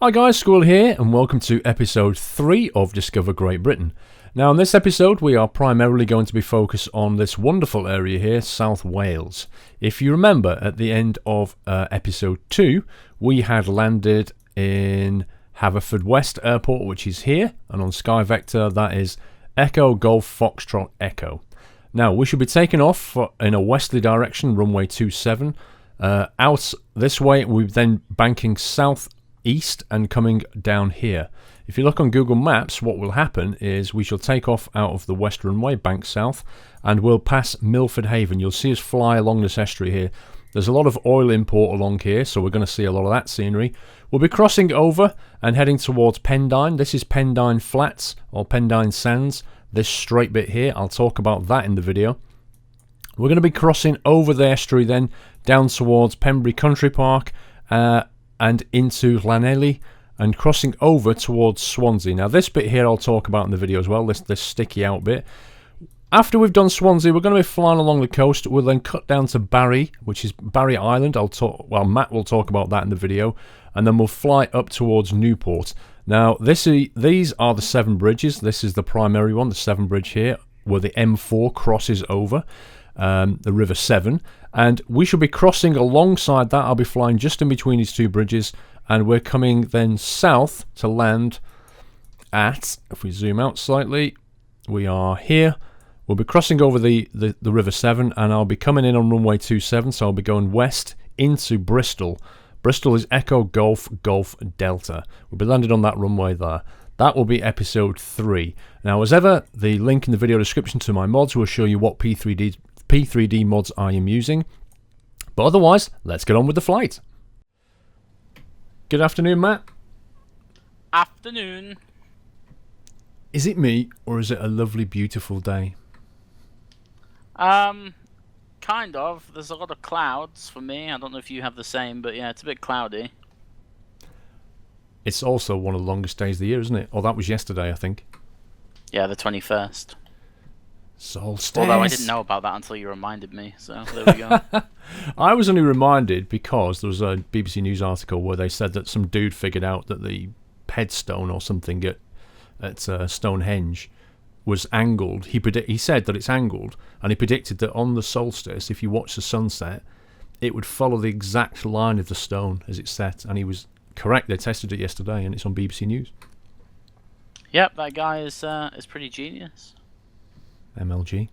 Hi guys, Squirrel here, and welcome to episode 3 of Discover Great Britain. Now in this episode we are primarily going to be focused on this wonderful area here, South Wales. If you remember, at the end of episode 2 we had landed in Haverford West Airport, which is here, and on Sky Vector that is Echo Golf Foxtrot Echo. Now we should be taking off in a westerly direction, runway 27. Out this way we're then banking south east and coming down here. If you look on Google Maps, what will happen is we shall take off out of the west runway, bank south, and we'll pass Milford Haven. You'll see us fly along this estuary here. There's a lot of oil import along here, so we're going to see a lot of that scenery. We'll be crossing over and heading towards Pendine. This is Pendine Flats or Pendine Sands. This straight bit here, I'll talk about that in the video. We're going to be crossing over the estuary then down towards Pembury Country Park and into Llanelli and crossing over towards Swansea. Now this bit here I'll talk about in the video as well, this sticky out bit. After we've done Swansea, we're going to be flying along the coast. We'll then cut down to Barry, which is Barry Island. Matt will talk about that in the video, and then we'll fly up towards Newport. Now these are the 7 bridges. This is the primary one, the Severn Bridge here, where the M4 crosses over the River Severn, and we should be crossing alongside that. I'll be flying just in between these 2 bridges, and we're coming then south to land at, if we zoom out slightly, we are here. We'll be crossing over the River Severn, and I'll be coming in on runway 27, so I'll be going west into Bristol. Bristol is Echo Golf Golf Delta. We'll be landed on that runway there. That will be episode 3. Now, as ever, the link in the video description to my mods will show you what P3D mods I am using. But otherwise, let's get on with the flight. Good afternoon, Matt. Afternoon. Is it me, or is it a lovely, beautiful day? Kind of. There's a lot of clouds for me. I don't know if you have the same, but yeah, it's a bit cloudy. It's also one of the longest days of the year, isn't it? Oh, that was yesterday, I think. Yeah, the 21st. Solstice. Although I didn't know about that until you reminded me, so there we go. I was only reminded because there was a BBC News article where they said that some dude figured out that the headstone or something at Stonehenge was angled. He said that it's angled, and he predicted that on the solstice, if you watch the sunset, it would follow the exact line of the stone as it set, and he was correct. They tested it yesterday, and it's on BBC News. Yep, that guy is pretty genius. MLG.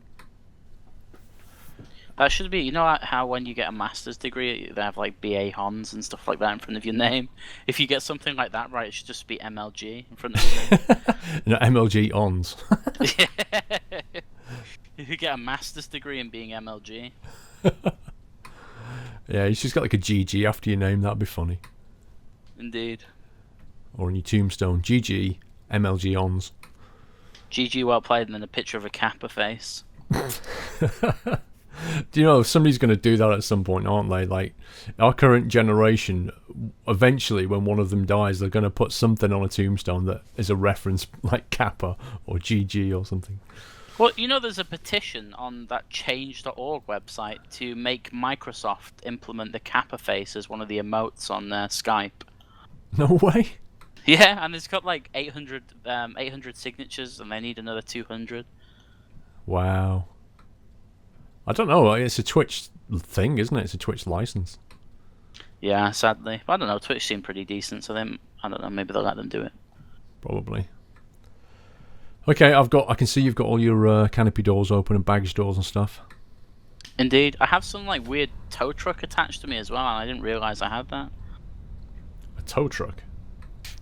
That should be, you know how when you get a master's degree, they have like BA Hons and stuff like that in front of your name? If you get something like that right, it should just be MLG in front of your name. No, MLG ons. If you get a master's degree in being MLG. Yeah, you just got like a GG after your name, that'd be funny. Indeed. Or on your tombstone, GG, MLG ons. GG well played, and then a picture of a Kappa face. Do you know somebody's going to do that at some point, aren't they? Like our current generation, eventually when one of them dies, they're going to put something on a tombstone that is a reference like Kappa or GG or something. Well, you know, there's a petition on that change.org website to make Microsoft implement the Kappa face as one of the emotes on Skype. No way. Yeah, and it's got like 800 signatures, and they need another 200. Wow. I don't know. It's a Twitch thing, isn't it? It's a Twitch license. Yeah, sadly. I don't know. Twitch seemed pretty decent, so then I don't know. Maybe they'll let them do it. Probably. Okay, I can see you've got all your canopy doors open and baggage doors and stuff. Indeed, I have some like weird tow truck attached to me as well, and I didn't realize I had that. A tow truck.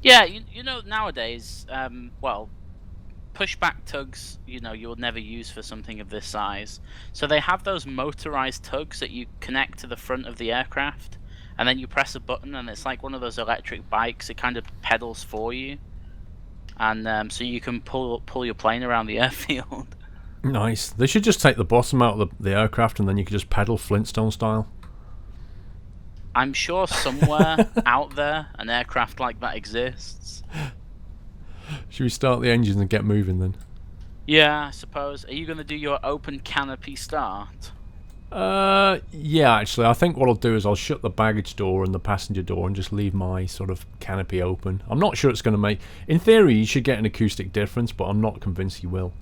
Yeah, you know nowadays, pushback tugs, you know, you would never use for something of this size. So they have those motorized tugs that you connect to the front of the aircraft, and then you press a button, and it's like one of those electric bikes. It kind of pedals for you, and so you can pull your plane around the airfield. Nice. They should just take the bottom out of the aircraft, and then you could just pedal Flintstone style. I'm sure somewhere out there an aircraft like that exists. Should we start the engines and get moving then? Yeah, I suppose. Are you going to do your open canopy start? Yeah, actually, I think what I'll do is I'll shut the baggage door and the passenger door and just leave my sort of canopy open. I'm not sure it's going to make... In theory, you should get an acoustic difference, but I'm not convinced you will.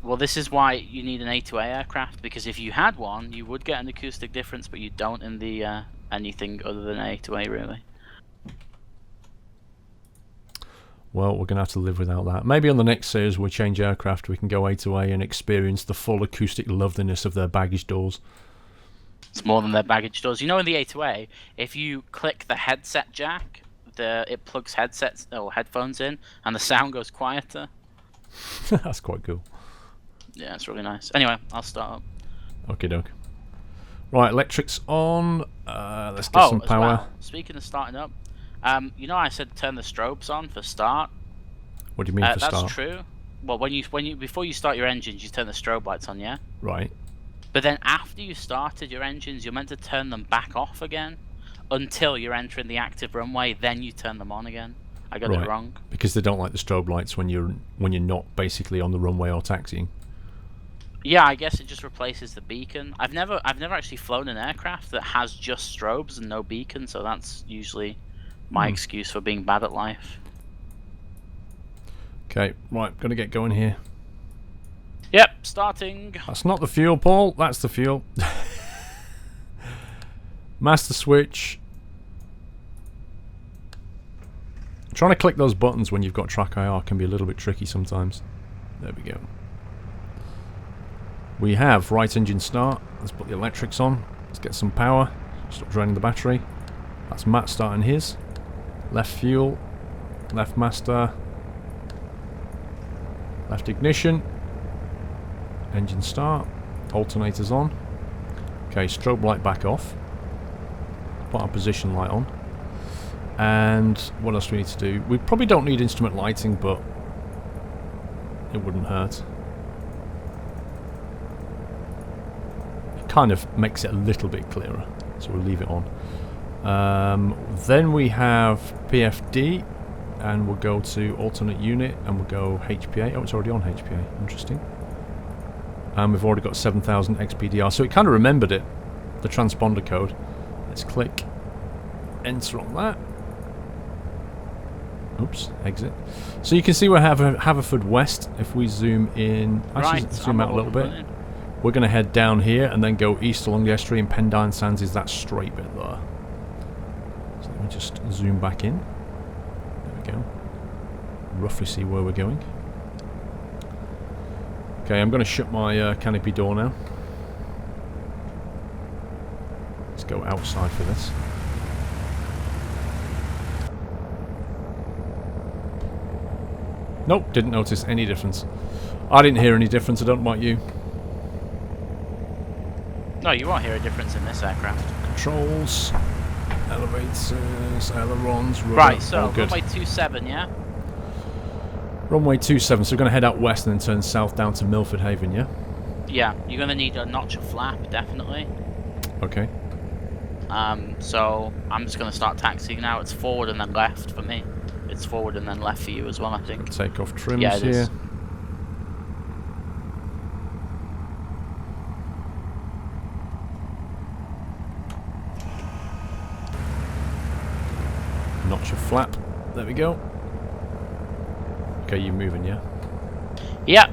Well, this is why you need an A2A aircraft, because if you had one, you would get an acoustic difference, but you don't in the anything other than A2A, really. Well, we're going to have to live without that. Maybe on the next series we'll change aircraft, we can go A2A and experience the full acoustic loveliness of their baggage doors. It's more than their baggage doors. You know, in the A2A, if you click the headset jack, it plugs headsets or headphones in, and the sound goes quieter. That's quite cool. Yeah, it's really nice. Anyway, I'll start up. Okie doke. Right, electrics on. Let's get some power. Well, speaking of starting up, you know, I said turn the strobes on for start. What do you mean for start? That's true. Well, before you start your engines, you turn the strobe lights on, yeah. Right. But then after you started your engines, you're meant to turn them back off again until you're entering the active runway. Then you turn them on again. I got it wrong. Because they don't like the strobe lights when you're not basically on the runway or taxiing. Yeah, I guess it just replaces the beacon. I've never actually flown an aircraft that has just strobes and no beacon, so that's usually my excuse for being bad at life. Okay, right, gonna get going here. Yep, starting. That's not the fuel, Paul. That's the fuel. Master switch. Trying to click those buttons when you've got track IR can be a little bit tricky sometimes. There we go. We have right engine start. Let's put the electrics on. Let's get some power. Stop draining the battery. That's Matt starting his. Left fuel. Left master. Left ignition. Engine start. Alternators on. Okay, strobe light back off. Put our position light on. And what else do we need to do? We probably don't need instrument lighting, but it wouldn't hurt. Kind of makes it a little bit clearer, so we'll leave it on. Then we have PFD, and we'll go to alternate unit, and we'll go HPA. Oh, it's already on HPA. Interesting. And we've already got 7000 XPDR, so it kind of remembered it, the transponder code. Let's click enter on that. Oops, exit. So you can see we're Haverford West. If we zoom in, actually zoom out a little bit. We're going to head down here and then go east along the estuary, and Pendine Sands is that straight bit there. So let me just zoom back in. There we go. Roughly see where we're going. Okay, I'm going to shut my canopy door now. Let's go outside for this. Nope, didn't notice any difference. I didn't hear any difference, I don't know about you. No, you won't hear a difference in this aircraft. Controls, elevators, ailerons, rudder, right, so all good. runway 27, yeah? Runway 27, so we're going to head out west and then turn south down to Milford Haven, yeah? Yeah, you're going to need a notch of flap, definitely. Okay. So I'm just going to start taxiing now. It's forward and then left for me. It's forward and then left for you as well, I think. Take off trims yeah, it here. Is. Notch of flap. There we go. Okay, you're moving, yeah? Yep.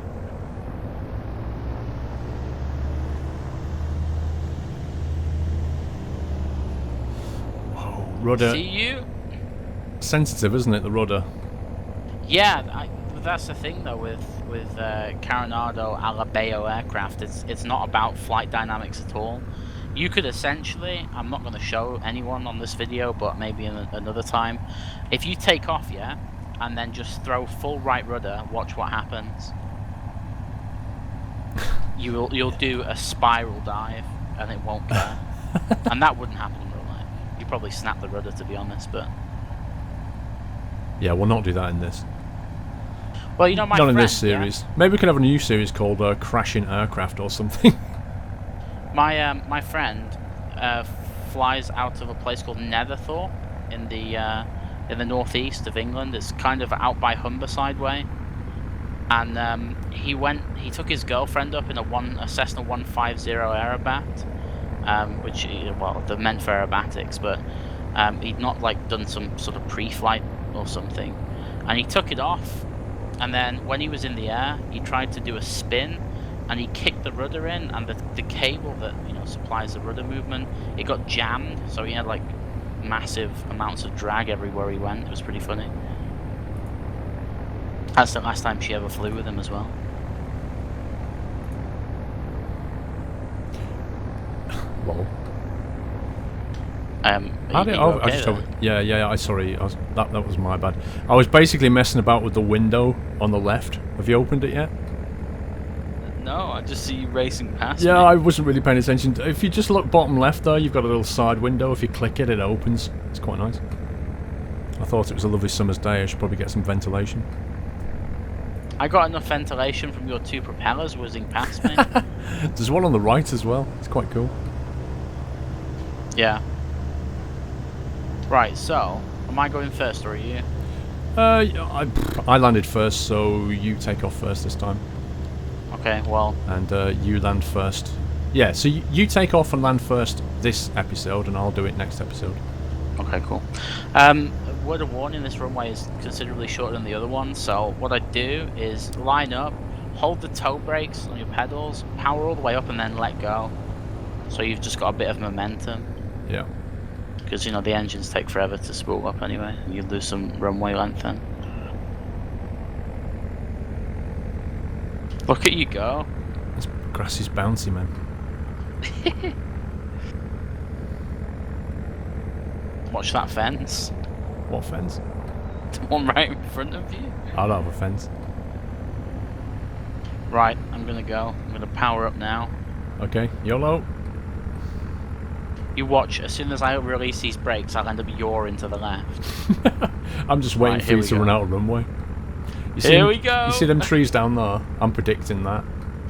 Whoa, rudder. See you? Sensitive, isn't it, the rudder? Yeah, that's the thing though with Carenado Alabeo aircraft. It's not about flight dynamics at all. You could essentially, I'm not going to show anyone on this video, but maybe in another time, if you take off, yeah, and then just throw full right rudder, watch what happens. You'll do a spiral dive, and it won't care. And that wouldn't happen in real life. You probably snap the rudder, to be honest, but yeah, we'll not do that in this. Well, you know, my not friend, in this series. Yeah? Maybe we could have a new series called Crashing Aircraft or something. My friend flies out of a place called Netherthorpe in the northeast of England. It's kind of out by Humberside way. and he took his girlfriend up in a Cessna 150 Aerobat, which well they're meant for aerobatics, but he'd not like done some sort of pre-flight or something, and he took it off, and then when he was in the air, he tried to do a spin, and he kicked the rudder in, and the cable that supplies the rudder movement, it got jammed, so he had like massive amounts of drag everywhere he went. It was pretty funny. That's the last time she ever flew with him as well. Lol. That was my bad. I was basically messing about with the window on the left. Have you opened it yet? No, I just see you racing past me. Yeah, I wasn't really paying attention. If you just look bottom left there, you've got a little side window. If you click it, it opens. It's quite nice. I thought it was a lovely summer's day. I should probably get some ventilation. I got enough ventilation from your two propellers whizzing past me. There's one on the right as well. It's quite cool. Yeah. Right, so, am I going first or are you? I landed first, so you take off first this time. Okay, well... And you land first. Yeah, so you take off and land first this episode, and I'll do it next episode. Okay, cool. Word of warning, this runway is considerably shorter than the other one, so what I do is line up, hold the toe brakes on your pedals, power all the way up and then let go. So you've just got a bit of momentum. Yeah. Because, the engines take forever to spool up anyway, and you lose some runway length then. Look at you go. This grass is bouncy, man. Watch that fence. What fence? The one right in front of you. I don't have a fence. Right, I'm gonna go. I'm gonna power up now. Okay, YOLO. You watch, as soon as I release these brakes, I'll end up yawing to the left. I'm just waiting for you to run out of runway. Here we go! You see them trees down there? I'm predicting that.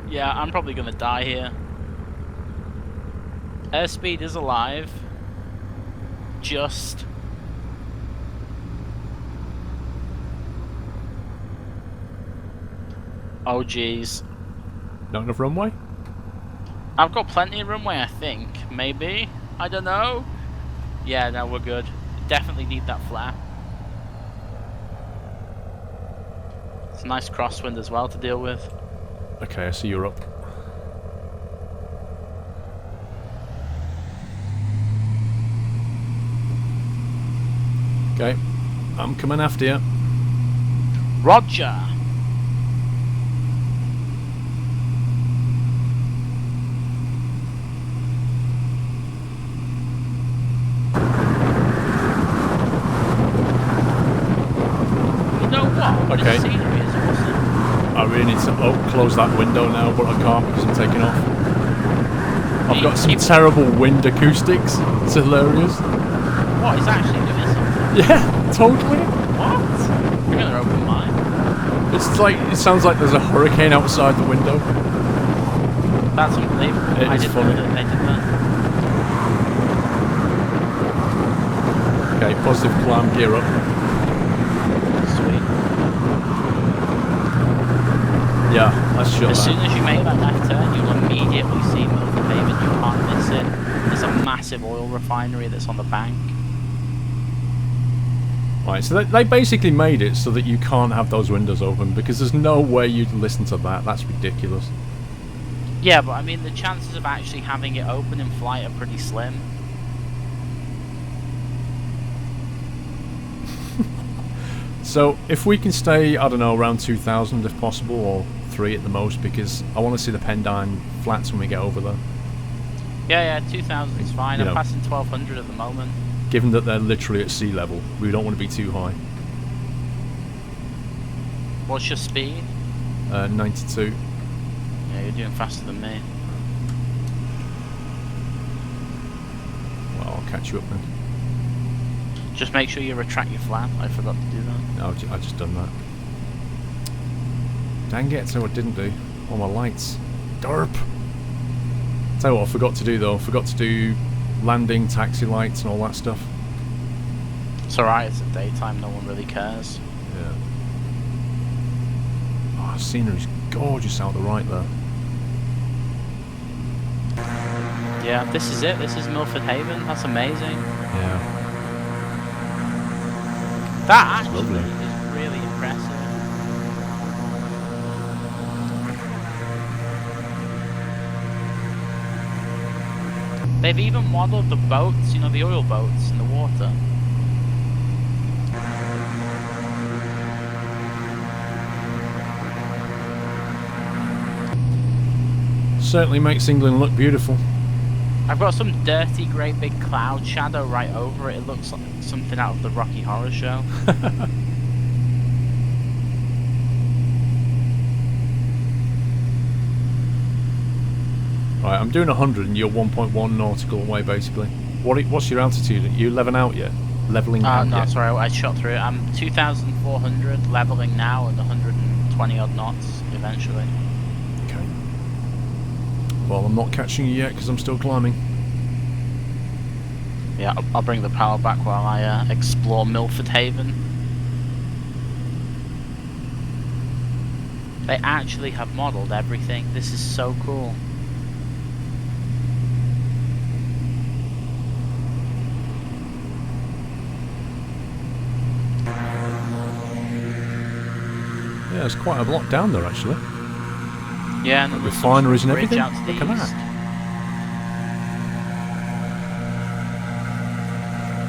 Yeah, I'm probably gonna die here. Airspeed is alive. Just... Oh jeez. Not enough runway? I've got plenty of runway, I think. Maybe? I don't know. Yeah, no, we're good. Definitely need that flap. It's a nice crosswind as well to deal with. Okay, I see you're up. Okay, I'm coming after you. Roger! Okay. I really need to close that window now, but I can't because I'm taking off. I've got some terrible wind acoustics. It's hilarious. What, is actually doing something? Yeah, totally. What? You're gonna open mine. It's like, it sounds like there's a hurricane outside the window. That's unbelievable. It is funny. They did that. Okay, positive climb, gear up. Yeah, let's shut As that. soon as you make that left turn, you'll immediately see Milk Pavement. You can't miss it. There's a massive oil refinery that's on the bank. Right, so they basically made it so that you can't have those windows open because there's no way you'd listen to that. That's ridiculous. Yeah, but I mean, the chances of actually having it open in flight are pretty slim. So if we can stay, I don't know, around 2,000 if possible, or 3 at the most, because I want to see the Pendine flats when we get over there. Yeah, 2,000 is fine. I'm passing 1,200 at the moment. Given that they're literally at sea level, we don't want to be too high. What's your speed? 92. Yeah, you're doing faster than me. Well, I'll catch you up then. Just make sure you retract your flap. I forgot to do that. No, I just done that. Dang it, so I didn't do. All my lights. Derp! Tell you what I forgot to do though. I forgot to do landing, taxi lights and all that stuff. It's alright, it's the daytime, no one really cares. Yeah. Oh, scenery's gorgeous out the right there. Yeah, this is it. This is Milford Haven. That's amazing. Yeah. That It's actually lovely. is really impressive. They've even modelled the boats, you know, the oil boats in the water. Certainly makes England look beautiful. I've got some dirty, great big cloud shadow right over it. It looks like something out of the Rocky Horror Show. Right, I'm doing 100 and you're 1.1 nautical away basically. What's your altitude? Are you leveling out yet? No, sorry, I shot through it. I'm 2,400 leveling now and 120 odd knots eventually. Okay. Well, I'm not catching you yet because I'm still climbing. Yeah, I'll bring the power back while I explore Milford Haven. They actually have modelled everything. This is so cool. Yeah, there's quite a lot down there actually. Yeah, and refineries and everything. Out to the Look at east. that.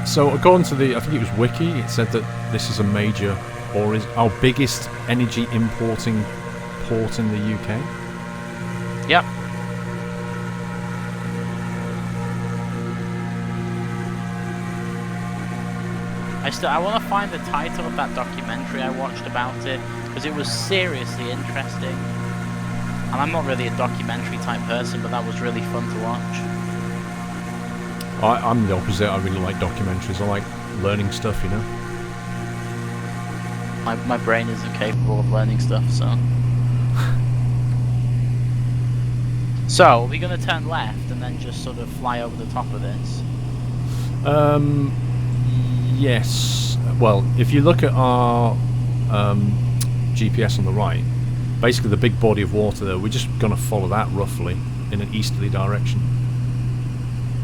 So according to I think it was Wiki, it said that this is a major, or is our biggest energy importing port in the UK. Yep. I want to find the title of that documentary I watched about it, because it was seriously interesting. And I'm not really a documentary type person, but that was really fun to watch. I'm the opposite. I really like documentaries. I like learning stuff, you know. My brain isn't capable of learning stuff, so. So, are we going to turn left and then just sort of fly over the top of this? Yes. Well, if you look at our GPS on the right, basically the big body of water there, we're just going to follow that roughly in an easterly direction.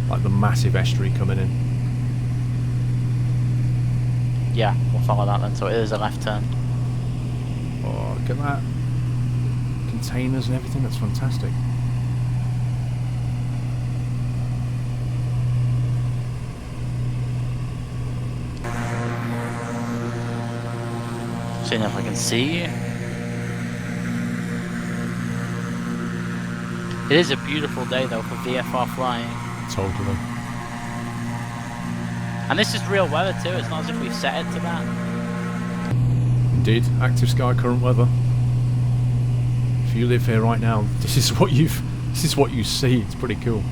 Like the massive estuary coming in. Yeah, we'll follow that then, so it is a left turn. Oh, look at that. Containers and everything, that's fantastic. Seeing if I can see. It is a beautiful day though for VFR flying. Totally. And this is real weather too, it's not as if we've set it to that. Indeed, active sky, current weather. If you live here right now, this is what you see. It's pretty cool.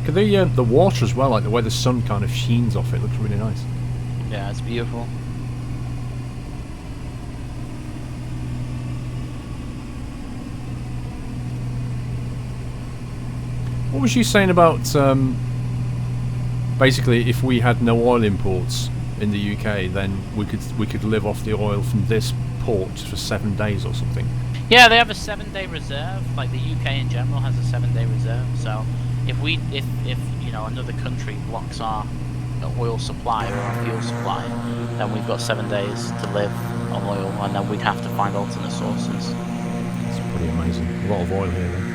Look at the water as well, like the way the sun kind of sheens off it, looks really nice. Yeah, it's beautiful. What was you saying about basically if we had no oil imports in the UK, then we could live off the oil from this port for 7 days or something? Yeah, they have a 7-day reserve. Like the UK in general has a 7-day reserve. So if you know another country blocks our oil supply or our fuel supply, then we've got 7 days to live on oil, and then we'd have to find alternate sources. It's pretty amazing. A lot of oil here then.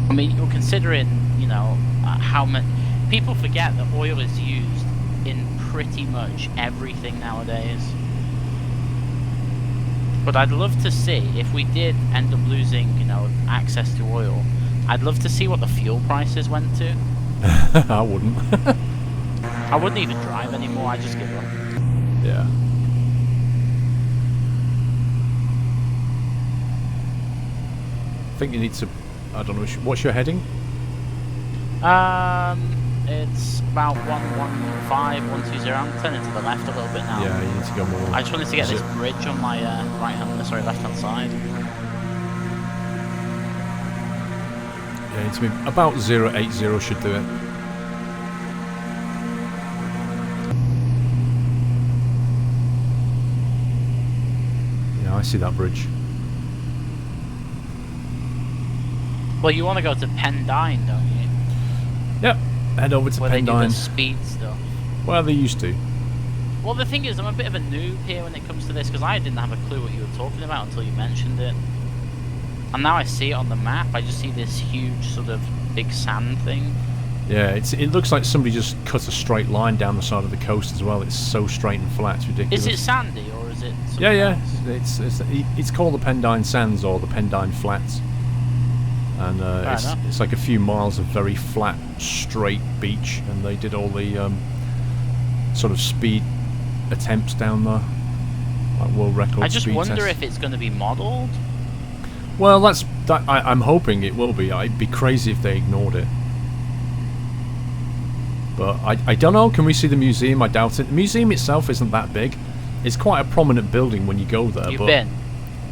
I mean, you're considering, you know, how much people forget that oil is used in pretty much everything nowadays. But I'd love to see, if we did end up losing, you know, access to oil, I'd love to see what the fuel prices went to. I wouldn't. I wouldn't even drive anymore, I'd just give up. Yeah. I think you need to, I don't know, what's your heading? It's about 115, 120. I'm turning to the left a little bit now. Yeah, you need to go more. I just wanted to get this bridge on my left-hand side. Yeah, you need to be about 080 should do it. see that bridge. Well, you want to go to Pendine, don't you? Yep, head over to Where they do the Pendine. speed stuff. Well, they used to. Well, the thing is, I'm a bit of a noob here when it comes to this, because I didn't have a clue what you were talking about until you mentioned it. And now I see it on the map, I just see this huge sort of big sand thing. Yeah, it looks like somebody just cut a straight line down the side of the coast as well. It's so straight and flat, it's ridiculous. Is it sandy, or is it something Yeah. else? It's called the Pendine Sands or the Pendine Flats. And it's like a few miles of very flat, straight beach, and they did all the sort of speed attempts down there, like world record. I just speed wonder tests. if it's going to be modelled. Well, I'm hoping it will be. I'd be crazy if they ignored it. But I don't know. Can we see the museum? I doubt it. The museum itself isn't that big. It's quite a prominent building when you go there. You've been?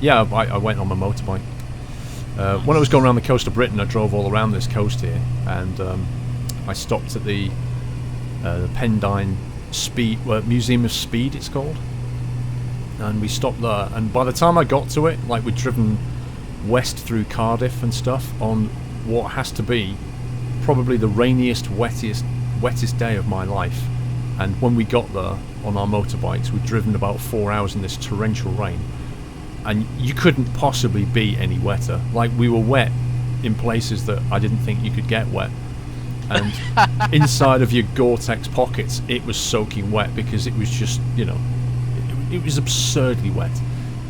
Yeah, I went on my motorbike. When I was going around the coast of Britain, I drove all around this coast here, and I stopped at the Pendine Museum of Speed, it's called. And we stopped there, and by the time I got to it, like, we'd driven west through Cardiff and stuff on what has to be probably the rainiest, wettest day of my life. And when we got there on our motorbikes, we'd driven about 4 hours in this torrential rain, and you couldn't possibly be any wetter. Like, we were wet in places that I didn't think you could get wet, and inside of your Gore-Tex pockets it was soaking wet, because it was just, you know, it was absurdly wet.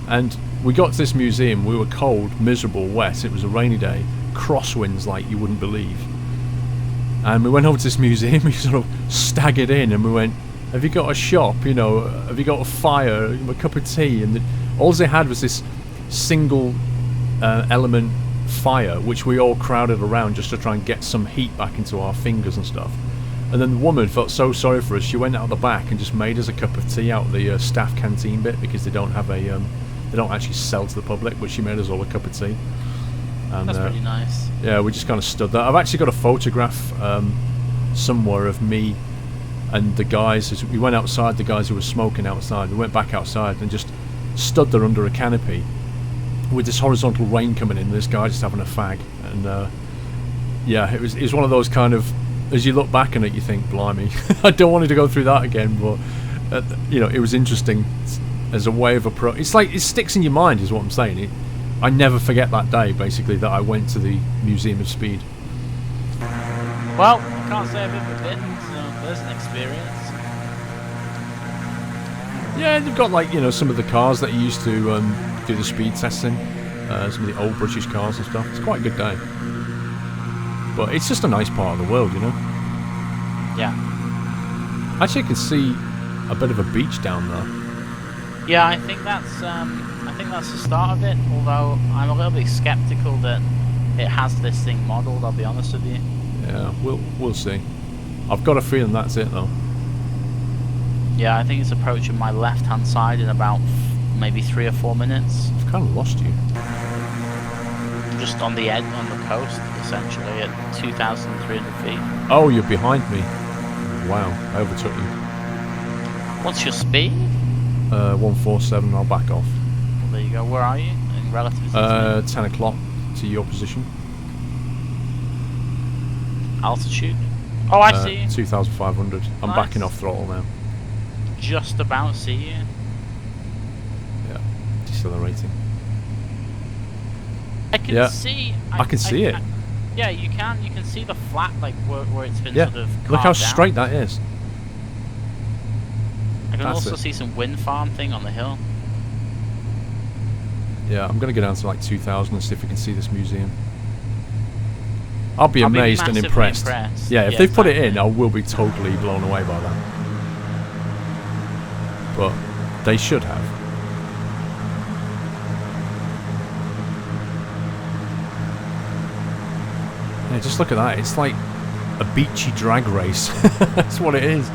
And we got to this museum, we were cold, miserable, wet, it was a rainy day, crosswinds like you wouldn't believe. And we went over to this museum, we sort of staggered in, and we went, have you got a shop, you know, have you got a fire, a cup of tea? And all they had was this single element fire, which we all crowded around just to try and get some heat back into our fingers and stuff. And then the woman felt so sorry for us, she went out the back and just made us a cup of tea out of the staff canteen bit, because they don't have a they don't actually sell to the public, but she made us all a cup of tea. And That's pretty nice. yeah, we just kind of stood there. I've actually got a photograph somewhere of me and the guys, as we went outside, the guys who were smoking outside, we went back outside and just stood there under a canopy with this horizontal rain coming in, this guy just having a fag. And yeah, it was one of those kind of, as you look back on it, you think, blimey, I don't want to go through that again, but you know, it was interesting as a way of approach. It's like, it sticks in your mind, is what I'm saying. I never forget that day, basically, that I went to the Museum of Speed. Well, I can't say I've ever been, so there's an experience. Yeah, they've got, like, you know, some of the cars that you used to do the speed testing, some of the old British cars and stuff. It's quite a good day. But it's just a nice part of the world, you know? Yeah. Actually, I can see a bit of a beach down there. Yeah, I think that's the start of it, although I'm a little bit skeptical that it has this thing modelled, I'll be honest with you. Yeah, we'll see. I've got a feeling that's it, though. Yeah, I think it's approaching my left-hand side in about maybe 3 or 4 minutes. I've kind of lost you. I'm just on the edge, on the coast, essentially, at 2,300 feet. Oh, you're behind me. Wow, I overtook you. What's your speed? 147, I'll back off. Well, there you go. Where are you in relative to 10 o'clock to your position. altitude? Oh, I see you. 2,500. I'm Nice. backing off throttle now. Just about see you. Yeah, decelerating. I can Yeah, see. I can see it. Yeah, you can. You can see the flat, like where it's been Yeah, sort of carved look how out. straight that is. I can That's also it. see some wind farm thing on the hill. Yeah, I'm going to go down to like 2,000 and see if we can see this museum. I'll be amazed and massively impressed. Yeah, if they've put it in, exactly. I will be totally blown away by that. But they should have. Yeah, just look at that. It's like a beachy drag race. That's what it is.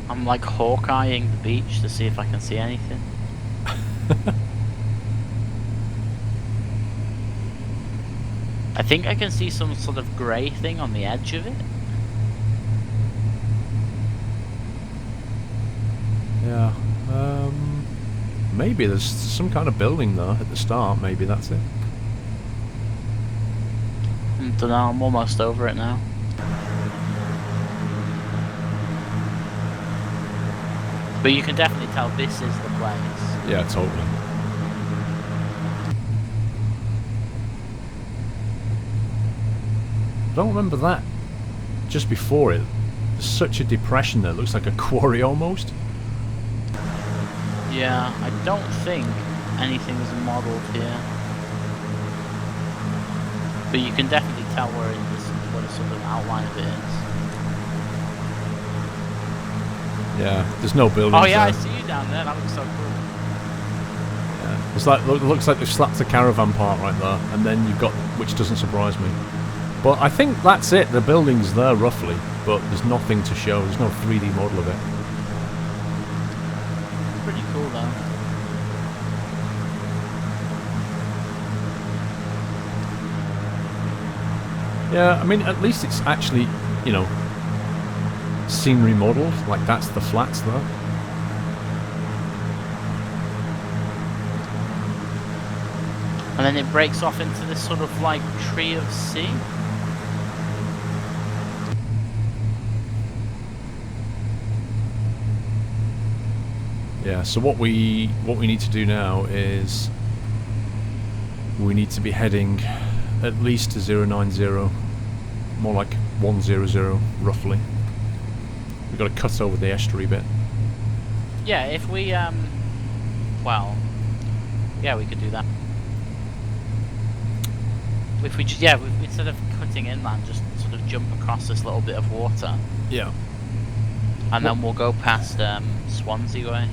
I'm like Hawkeyeing the beach to see if I can see anything. I think I can see some sort of grey thing on the edge of it. maybe there's some kind of building there at the start. Maybe that's it. I don't know, I'm almost over it now. But you can definitely tell this is the place. Yeah, totally. I don't remember that. Just before it, there's such a depression there. It looks like a quarry almost. Yeah, I don't think anything's modelled here. But you can definitely tell where it is, what a sort of outline of it is. Yeah, there's no buildings. Oh yeah, there. I see you down there. That looks so cool. Yeah, it's like looks like they've slapped a caravan park right there, and then you've got, which doesn't surprise me. But I think that's it. The building's there roughly, but there's nothing to show. There's no 3D model of it. Pretty cool though. Yeah, I mean, at least it's actually, you know, scenery modelled. Like, that's the flats there. And then it breaks off into this sort of like tree of sea. Yeah, so what we need to do now is we need to be heading at least to 090, more like 100 roughly. We've got to cut over the estuary bit. Yeah, if we well, yeah, we could do that. If we instead of cutting inland, just sort of jump across this little bit of water. Yeah. And then we'll go past Swansea way.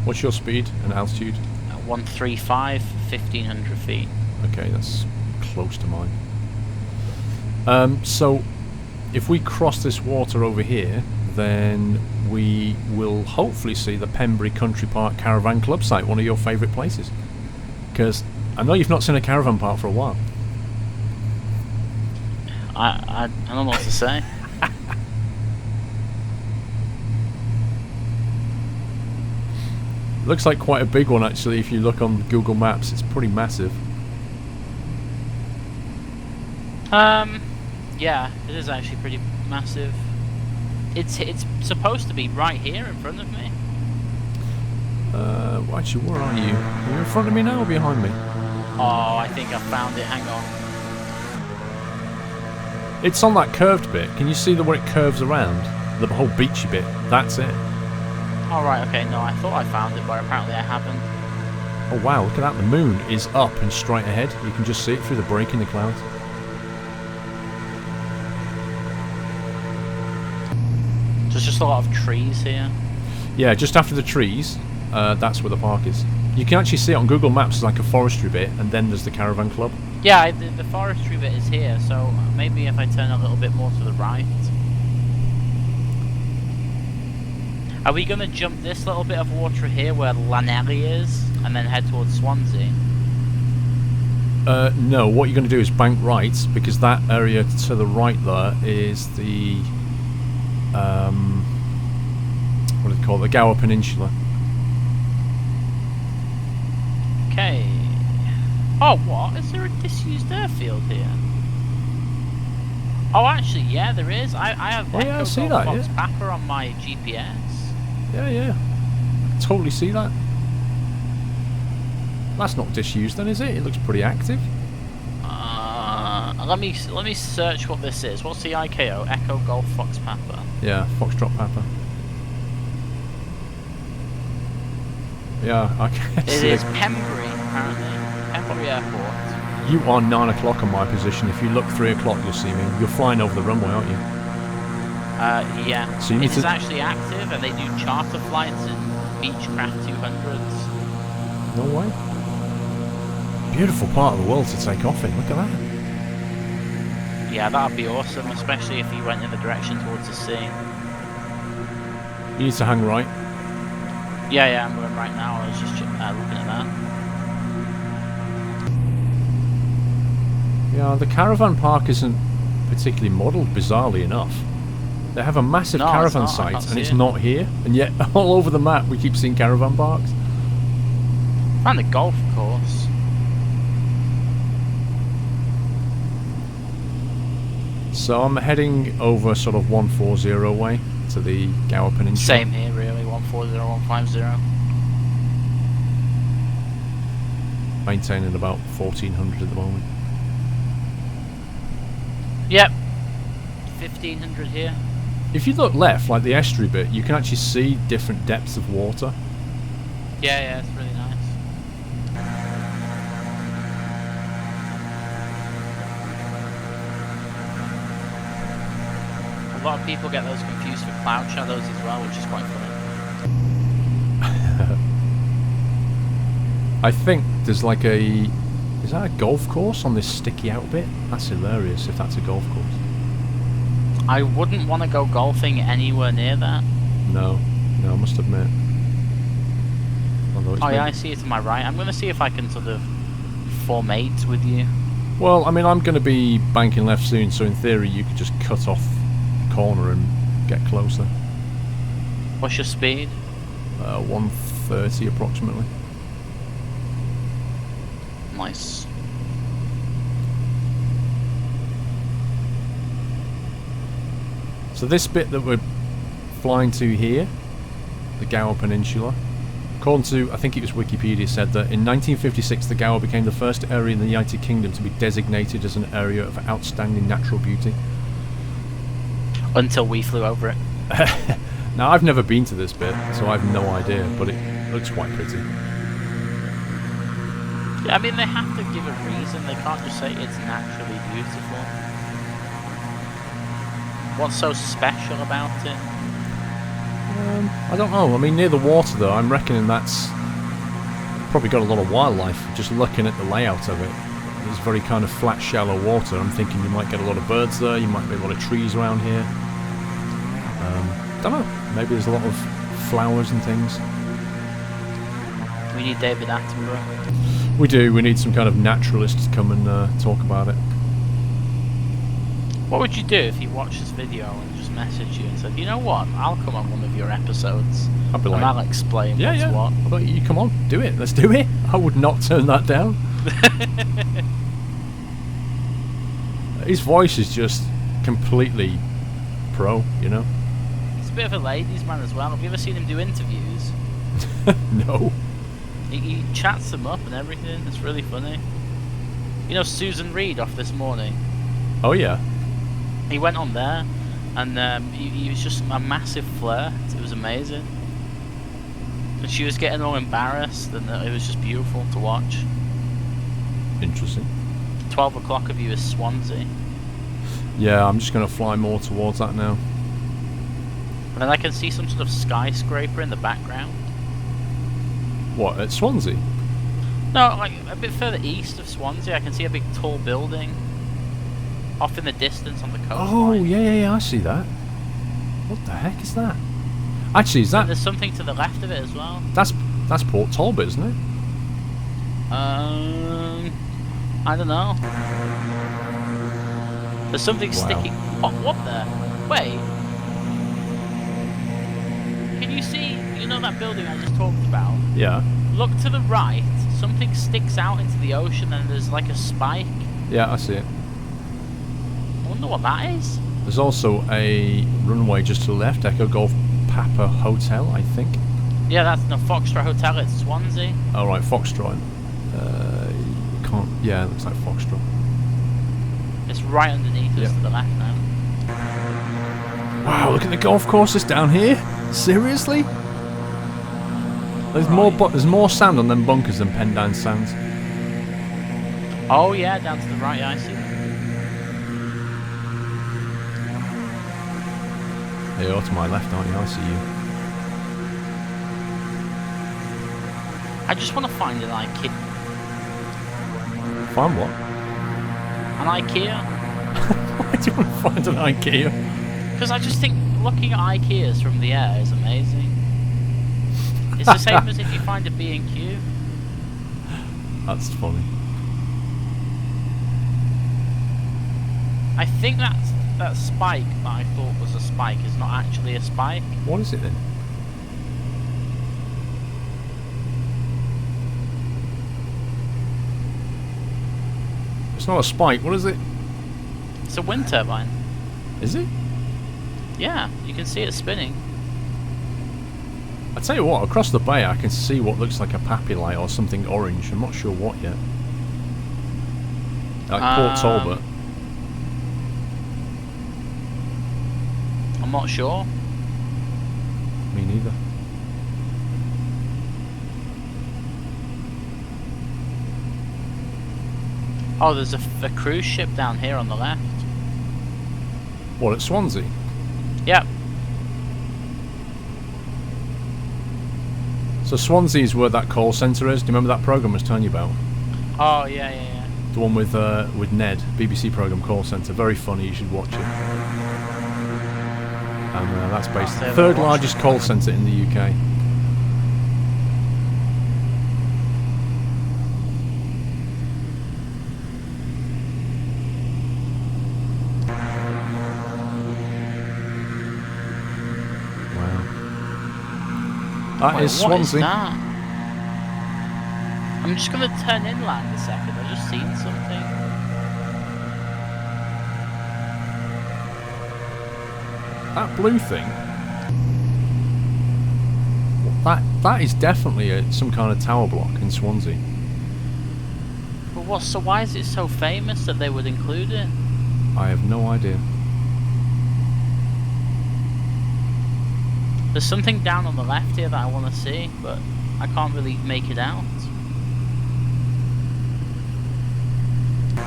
What's your speed and altitude? 135, 1500 feet. Okay, that's close to mine. So, if we cross this water over here, then we will hopefully see the Pembury Country Park Caravan Club site, one of your favourite places. Because I know you've not seen a caravan park for a while. I don't know what to say. Looks like quite a big one actually. If you look on Google Maps, it's pretty massive. Yeah, it is actually pretty massive. It's supposed to be right here in front of me. Actually, where are you? Are you in front of me now or behind me? Oh, I think I found it. Hang on. It's on that curved bit. Can you see where it curves around? The whole beachy bit. That's it. Oh, right, okay. No, I thought I found it, but apparently I haven't. Oh wow, look at that. The moon is up and straight ahead. You can just see it through the break in the clouds. There's just a lot of trees here. Yeah, just after the trees, that's where the park is. You can actually see it on Google Maps as like a forestry bit, and then there's the caravan club. Yeah, the forestry bit is here, so maybe if I turn a little bit more to the right. Are we going to jump this little bit of water here where Llanelli is, and then head towards Swansea? No, what you're going to do is bank right, because that area to the right there is the... what do they call it? The Gower Peninsula. Okay. Oh, what? Is there a disused airfield here? Oh, actually, yeah, there is. I have Echo see Golf that, Fox yeah. Papa on my GPS. Yeah. I totally see that. That's not disused then, is it? It looks pretty active. Let me search what this is. What's the IKO? Echo Golf Fox Papa. Yeah, Foxtrot Papa. Yeah, I can It see is Pembury, apparently. Pembury Airport. You are 9 o'clock on my position. If you look 3 o'clock, you'll see me. You're flying over the runway, aren't you? Yeah. So you need it is to... actually active, and they do charter flights in Beechcraft 200s. No way. Beautiful part of the world to take off in. Look at that. Yeah, that would be awesome, especially if you went in the direction towards the sea. You need to hang right. Yeah, I'm going right now. I was just looking at that. Yeah, the caravan park isn't particularly modelled, bizarrely enough. They have a massive caravan site, and it's not here. And yet, all over the map, we keep seeing caravan parks. Find a golf course. So I'm heading over sort of 140 way to the Gower Peninsula. Same here, really. 140, 150. Maintaining about 1400 at the moment. Yep. 1500 here. If you look left, like the estuary bit, you can actually see different depths of water. Yeah, it's really nice. A lot of people get those confused with cloud shadows as well, which is quite funny. I think there's like a... Is that a golf course on this sticky out bit? That's hilarious if that's a golf course. I wouldn't want to go golfing anywhere near that. No, I must admit. Oh yeah, I see it to my right. I'm going to see if I can sort of form eight with you. Well, I mean, I'm going to be banking left soon, so in theory you could just cut off the corner and get closer. What's your speed? 130 approximately. Nice. So this bit that we're flying to here, the Gower Peninsula, according to, I think it was Wikipedia, said that in 1956 the Gower became the first area in the United Kingdom to be designated as an area of outstanding natural beauty. Until we flew over it. Now I've never been to this bit, so I have no idea, but it looks quite pretty. Yeah, I mean, they have to give a reason. They can't just say it's naturally beautiful. What's so special about it? I don't know. I mean, near the water though, I'm reckoning that's probably got a lot of wildlife. Just looking at the layout of it, there's very kind of flat, shallow water. I'm thinking you might get a lot of birds there. You might be a lot of trees around here. Don't know. Maybe there's a lot of flowers and things. We need David Attenborough. We do. We need some kind of naturalist to come and talk about it. What would you do if he watched this video and just messaged you and said, you know what, I'll come on one of your episodes I'd be and like, I'll explain what's what. I'd be like, you come on, do it. Let's do it. I would not turn that down. His voice is just completely pro, you know? He's a bit of a ladies' man as well. Have you ever seen him do interviews? No. He chats them up and everything. It's really funny. You know Susan Reid off This Morning? Oh, yeah. He went on there and he was just a massive flirt. It was amazing. And she was getting all embarrassed and it was just beautiful to watch. Interesting. 12 o'clock of you is Swansea. Yeah, I'm just going to fly more towards that now. And then I can see some sort of skyscraper in the background. What, at Swansea? No, like a bit further east of Swansea, I can see a big tall building off in the distance on the coastline. Oh, yeah, I see that. What the heck is that? Actually, is that... And there's something to the left of it as well. That's Port Talbot, isn't it? I don't know. There's something sticking... Oh, what the... Wait. Can you see, you know that building I just talked about? Yeah. Look to the right, something sticks out into the ocean and there's like a spike. Yeah, I see it. I wonder what that is. There's also a runway just to the left, Echo Golf Papa Hotel, I think. Yeah, that's the Foxtrot Hotel at Swansea. Oh, right, Foxtrot. Can't... Yeah, it looks like Foxtrot. It's right underneath us to the left now. Wow, look at the golf courses down here. Seriously? There's more sand on them bunkers than Pendine Sands. Oh yeah, down to the right, I see. Hey, you're to my left, aren't you? I see you. I just want to find an IKEA. Find what? An IKEA? Why do you want to find an IKEA? Because I just think looking at IKEAs from the air is amazing. It's the same as if you find a B&Q. That's funny. I think that spike that I thought was a spike is not actually a spike. What is it then? It's not a spike. What is it? It's a wind turbine. Is it? Yeah, you can see it spinning. I tell you what, across the bay I can see what looks like a papillite or something orange. I'm not sure what yet. Like Port Talbot. I'm not sure. Me neither. Oh, there's a cruise ship down here on the left. What, at Swansea? Yep. So Swansea's where that call centre is. Do you remember that programme I was telling you about? Oh, yeah, yeah, yeah. The one with Ned, BBC programme Call Centre. Very funny, you should watch it. And that's based the third largest call centre in the UK. That is Swansea. What is that? I'm just going to turn inland a second. I've just seen something. That blue thing? That is definitely some kind of tower block in Swansea. But so why is it so famous that they would include it? I have no idea. There's something down on the left here that I want to see, but I can't really make it out.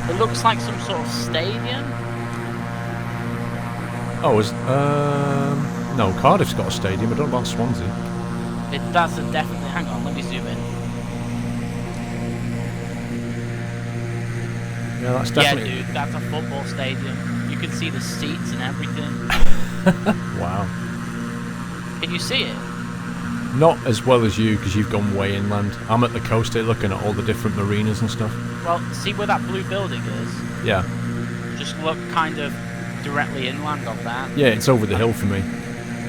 It looks like some sort of stadium. Oh, no, Cardiff's got a stadium. I don't know about Swansea. That's a definitely. Hang on, let me zoom in. Yeah, that's definitely. Yeah, dude, that's a football stadium. You can see the seats and everything. Wow. Can you see it? Not as well as you, because you've gone way inland. I'm at the coast here looking at all the different marinas and stuff. Well, see where that blue building is? Yeah. Just look kind of directly inland of that. Yeah, it's over the hill for me.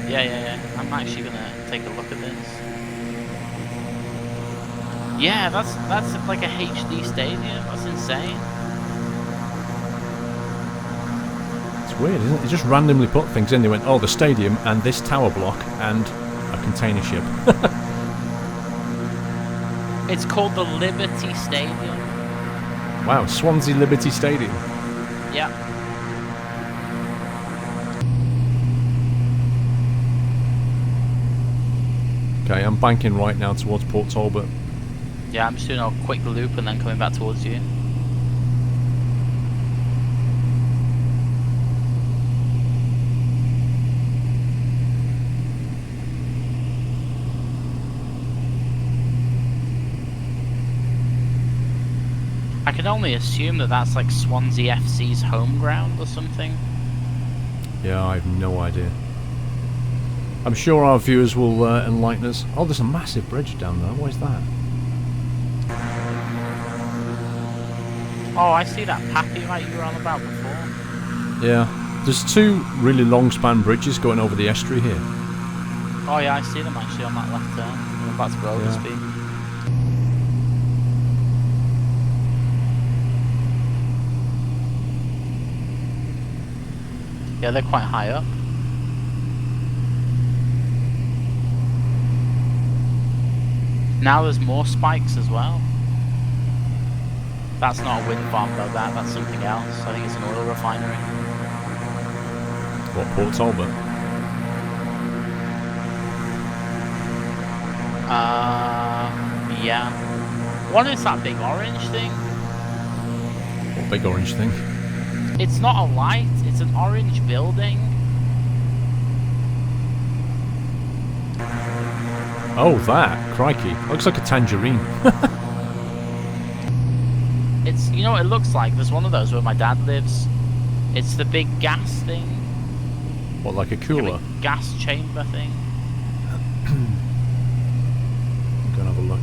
Yeah. I'm actually going to take a look at this. Yeah, that's like a HD stadium. That's insane. It's weird, isn't it? They just randomly put things in. They went, oh, the stadium and this tower block and a container ship. It's called the Liberty Stadium. Wow, Swansea Liberty Stadium. Yeah. Okay, I'm banking right now towards Port Talbot. Yeah, I'm just doing a quick loop and then coming back towards you. I can only assume that that's like Swansea FC's home ground or something. Yeah, I have no idea. I'm sure our viewers will enlighten us. Oh, there's a massive bridge down there. What is that? Oh, I see that pappy like you were on about before. Yeah. There's two really long span bridges going over the estuary here. Oh yeah, I see them actually on that left turn. I'm about to go over speed. Yeah, they're quite high up. Now there's more spikes as well. That's not a wind farm though, that's something else. I think it's an oil refinery. What, Port Talbot? Yeah. What is that big orange thing? What big orange thing? It's not a light, it's an orange building. Oh, that. Crikey. Looks like a tangerine. It's, you know what it looks like? There's one of those where my dad lives. It's the big gas thing. What, like a cooler? Like a gas chamber thing. I'm gonna have a look.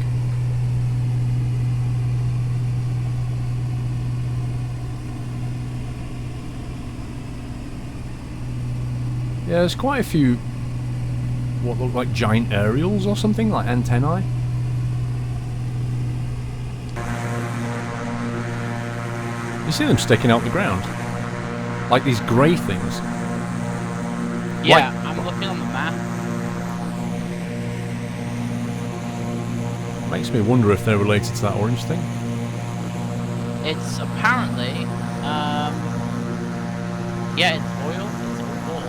Yeah, there's quite a few what look like giant aerials or something, like antennae. You see them sticking out the ground? Like these grey things. Yeah, I'm looking on the map. Makes me wonder if they're related to that orange thing. It's apparently, yeah, it's oil. It's all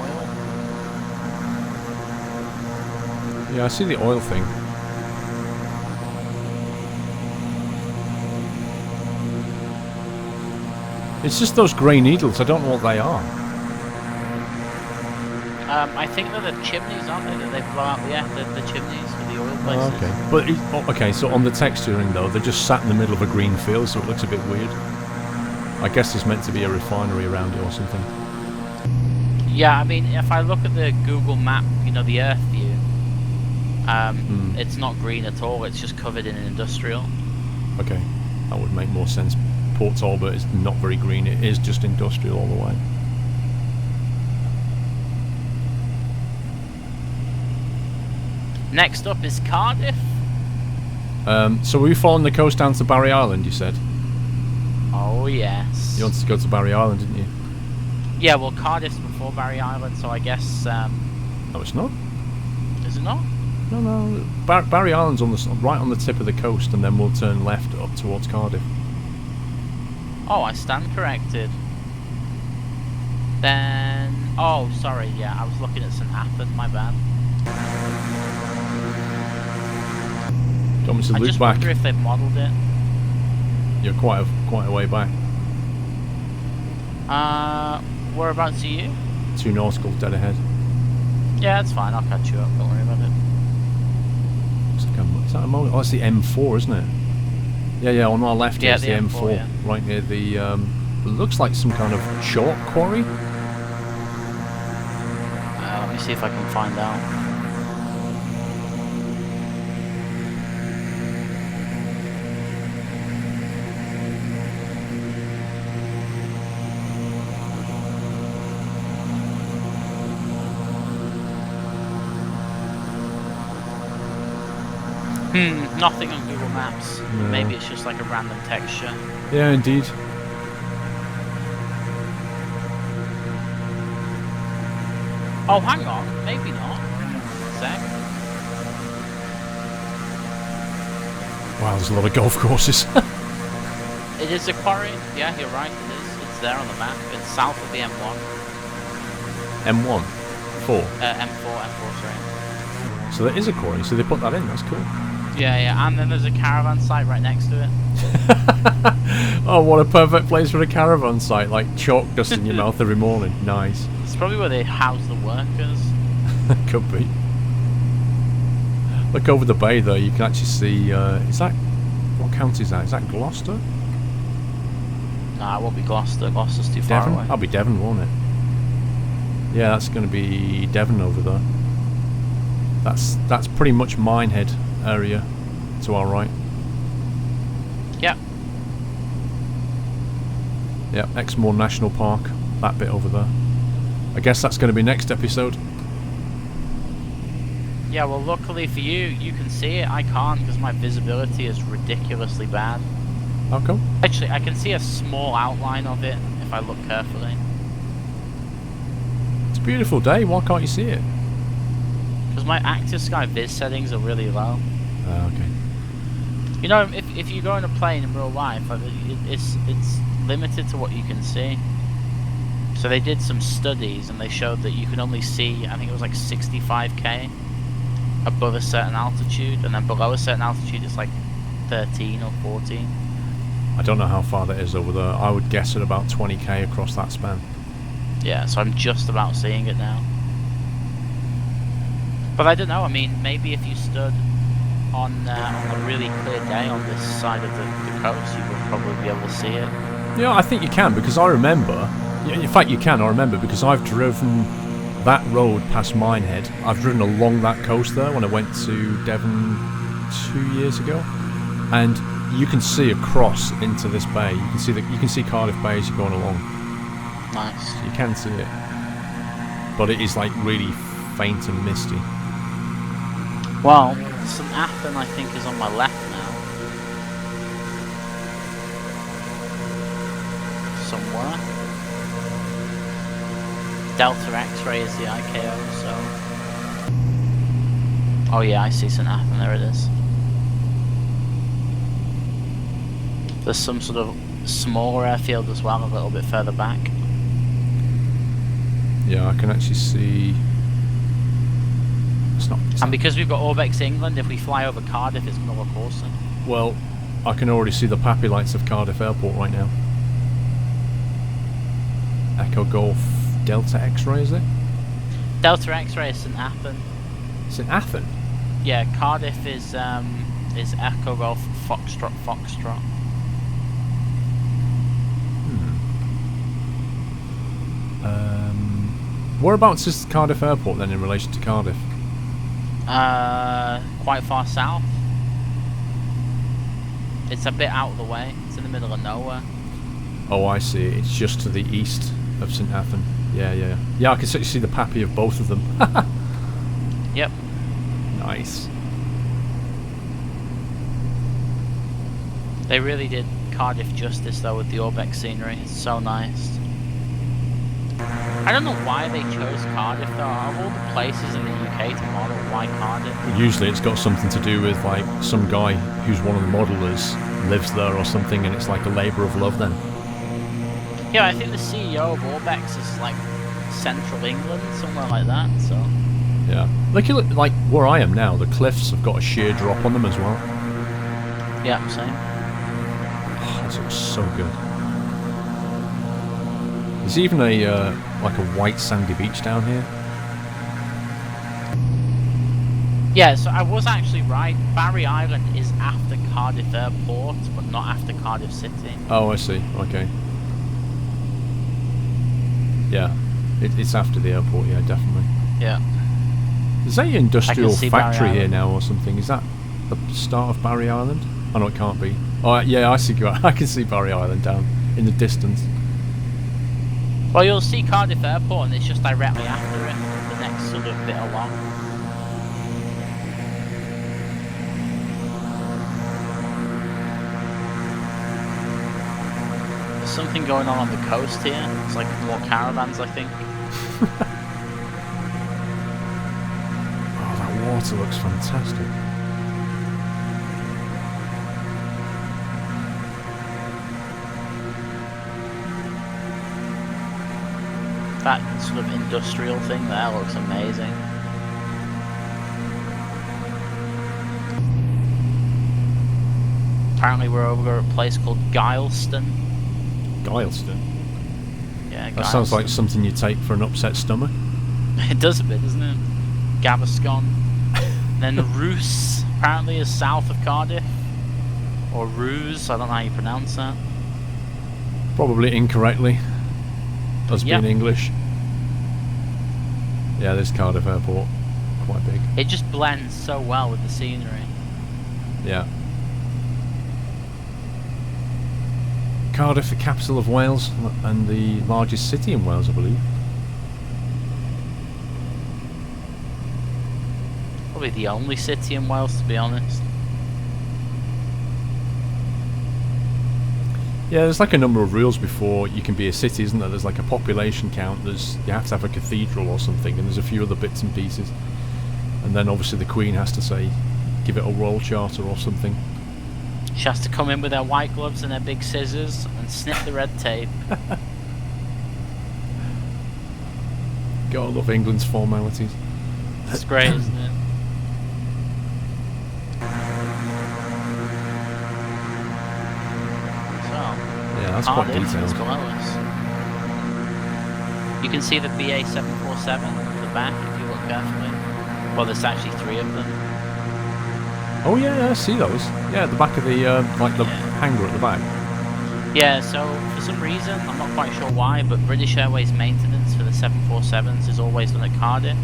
oil. Yeah, I see the oil thing. It's just those grey needles. I don't know what they are. I think they're the chimneys, aren't they? That they blow out the chimneys for the oil places. Oh, okay. But okay, so on the texturing though, they're just sat in the middle of a green field, so it looks a bit weird. I guess there's meant to be a refinery around it or something. Yeah, I mean, if I look at the Google map, you know, the Earth view, it's not green at all. It's just covered in industrial. Okay, that would make more sense. Port Talbot is not very green. It is just industrial all the way. Next up is Cardiff. So were you following the coast down to Barry Island, you said? Oh, yes. You wanted to go to Barry Island, didn't you? Yeah, well, Cardiff's before Barry Island, so I guess... No, it's not. Is it not? No. Barry Island's on right on the tip of the coast, and then we'll turn left up towards Cardiff. Oh, I stand corrected. Then... Oh, sorry, yeah, I was looking at St. Athan, my bad. Do you want me to I loop just back? wonder if they've modelled it. You're quite a way back. Whereabouts are you? 2 nautical dead ahead. Yeah, that's fine, I'll catch you up, don't worry about it. Looks like is that a motor? Oh, it's the M4, isn't it? Yeah, on our left Yeah, is the M4, yeah. right near the, it looks like some kind of chalk quarry. Let me see if I can find out. Nothing on Google Maps. No. Maybe it's just like a random texture. Yeah, indeed. Oh, hang on. Maybe not. Sec. Wow, there's a lot of golf courses. It is a quarry. Yeah, you're right. It is. It's there on the map. It's south of the M1. M1? 4? M4, sorry. So there is a quarry, so they put that in, that's cool. Yeah, and then there's a caravan site right next to it. Oh, what a perfect place for a caravan site, like chalk dust in your mouth every morning. Nice. It's probably where they house the workers. Could be. Look over the bay though, you can actually see, is that, what county is that? Is that Gloucester? Nah, it won't be Gloucester. Gloucester's too Devon? far away. That'll be Devon, won't it? Yeah, that's going to be Devon over there. That's pretty much Minehead area to our right. Yeah. Yeah, Exmoor National Park, that bit over there. I guess that's going to be next episode. Yeah, well, luckily for you, you can see it. I can't because my visibility is ridiculously bad. How come? Actually, I can see a small outline of it if I look carefully. It's a beautiful day, why can't you see it? Because my active sky viz settings are really low. Okay. You know, if you go on a plane in real life, it's limited to what you can see. So they did some studies and they showed that you can only see, I think it was like 65k above a certain altitude, and then below a certain altitude it's like 13 or 14. I don't know how far that is over there. I would guess at about 20k across that span. Yeah, so I'm just about seeing it now. But I don't know, I mean, maybe if you stood on a really clear day on this side of the coast, you would probably be able to see it. Yeah, I think you can, because I remember, in fact you can, I remember, because I've driven that road past Minehead. I've driven along that coast there when I went to Devon 2 years ago, and you can see across into this bay. You can see Cardiff Bay as you're going along. Nice. So you can see it, but it is like really faint and misty. Well, St. Athan I think is on my left now. somewhere. Delta X-ray is the IKO, so... Oh yeah, I see St Athan, there it is. There's some sort of smaller airfield as well, a little bit further back. Yeah, I can actually see... And because we've got Orbex England, if we fly over Cardiff, it's going to look awesome. Well, I can already see the Pappy lights of Cardiff Airport right now. Echo Golf Delta X-ray, is it? Delta X-ray is St Athan. St Athan? Yeah, Cardiff is Echo Golf Foxtrot Foxtrot. Whereabouts is Cardiff Airport then in relation to Cardiff? Quite far south. It's a bit out of the way. It's in the middle of nowhere. Oh, I see. It's just to the east of St Athan. Yeah. Yeah, I can certainly see the Pappy of both of them. Yep. Nice. They really did Cardiff justice though with the Orbex scenery. It's so nice. I don't know why they chose Cardiff though. Of all the places in the UK to model, why Cardiff? Usually it's got something to do with like some guy who's one of the modelers lives there or something, and it's like a labour of love then. Yeah, I think the CEO of Orbex is like central England, somewhere like that, so... Yeah. Look, like where I am now, the cliffs have got a sheer drop on them as well. Yeah, same. Oh, this looks so good. There's even a like a white sandy beach down here. Yeah, so I was actually right. Barry Island is after Cardiff Airport, but not after Cardiff City. Oh, I see. Okay. Yeah, it's after the airport. Yeah, definitely. Yeah. There's an industrial factory here Island now or something. Is that the start of Barry Island? Oh no, it can't be. Oh yeah, I see. I can see Barry Island down in the distance. Well, you'll see Cardiff Airport, and it's just directly after it, the next sort of bit along. There's something going on the coast here. It's like more caravans, I think. Oh, that water looks fantastic. That sort of industrial thing there looks amazing. Apparently we're over at a place called Guileston. Guileston? Yeah, Guileston. That sounds like something you take for an upset stomach. It does a bit, doesn't it? Gaveston. Then Roos apparently is south of Cardiff. Or Roos, I don't know how you pronounce that. Probably incorrectly. Us Yep. being English. Yeah, there's Cardiff Airport. Quite big. It just blends so well with the scenery. Yeah. Cardiff, the capital of Wales, and the largest city in Wales, I believe. Probably the only city in Wales, to be honest. Yeah, there's like a number of rules before you can be a city, isn't there? There's like a population count, you have to have a cathedral or something, and there's a few other bits and pieces. And then obviously the Queen has to say, give it a royal charter or something. She has to come in with her white gloves and her big scissors and snip the red tape. Gotta love England's formalities. That's great, isn't it? Yeah, that's quite Cardiff, detailed. let's go Ellis. You can see the BA 747 at the back if you look carefully. Well, there's actually 3 of them. Oh yeah, I see those. Yeah, at the back of the like the hangar at the back. Yeah, so for some reason, I'm not quite sure why, but British Airways maintenance for the 747s is always done at Cardiff.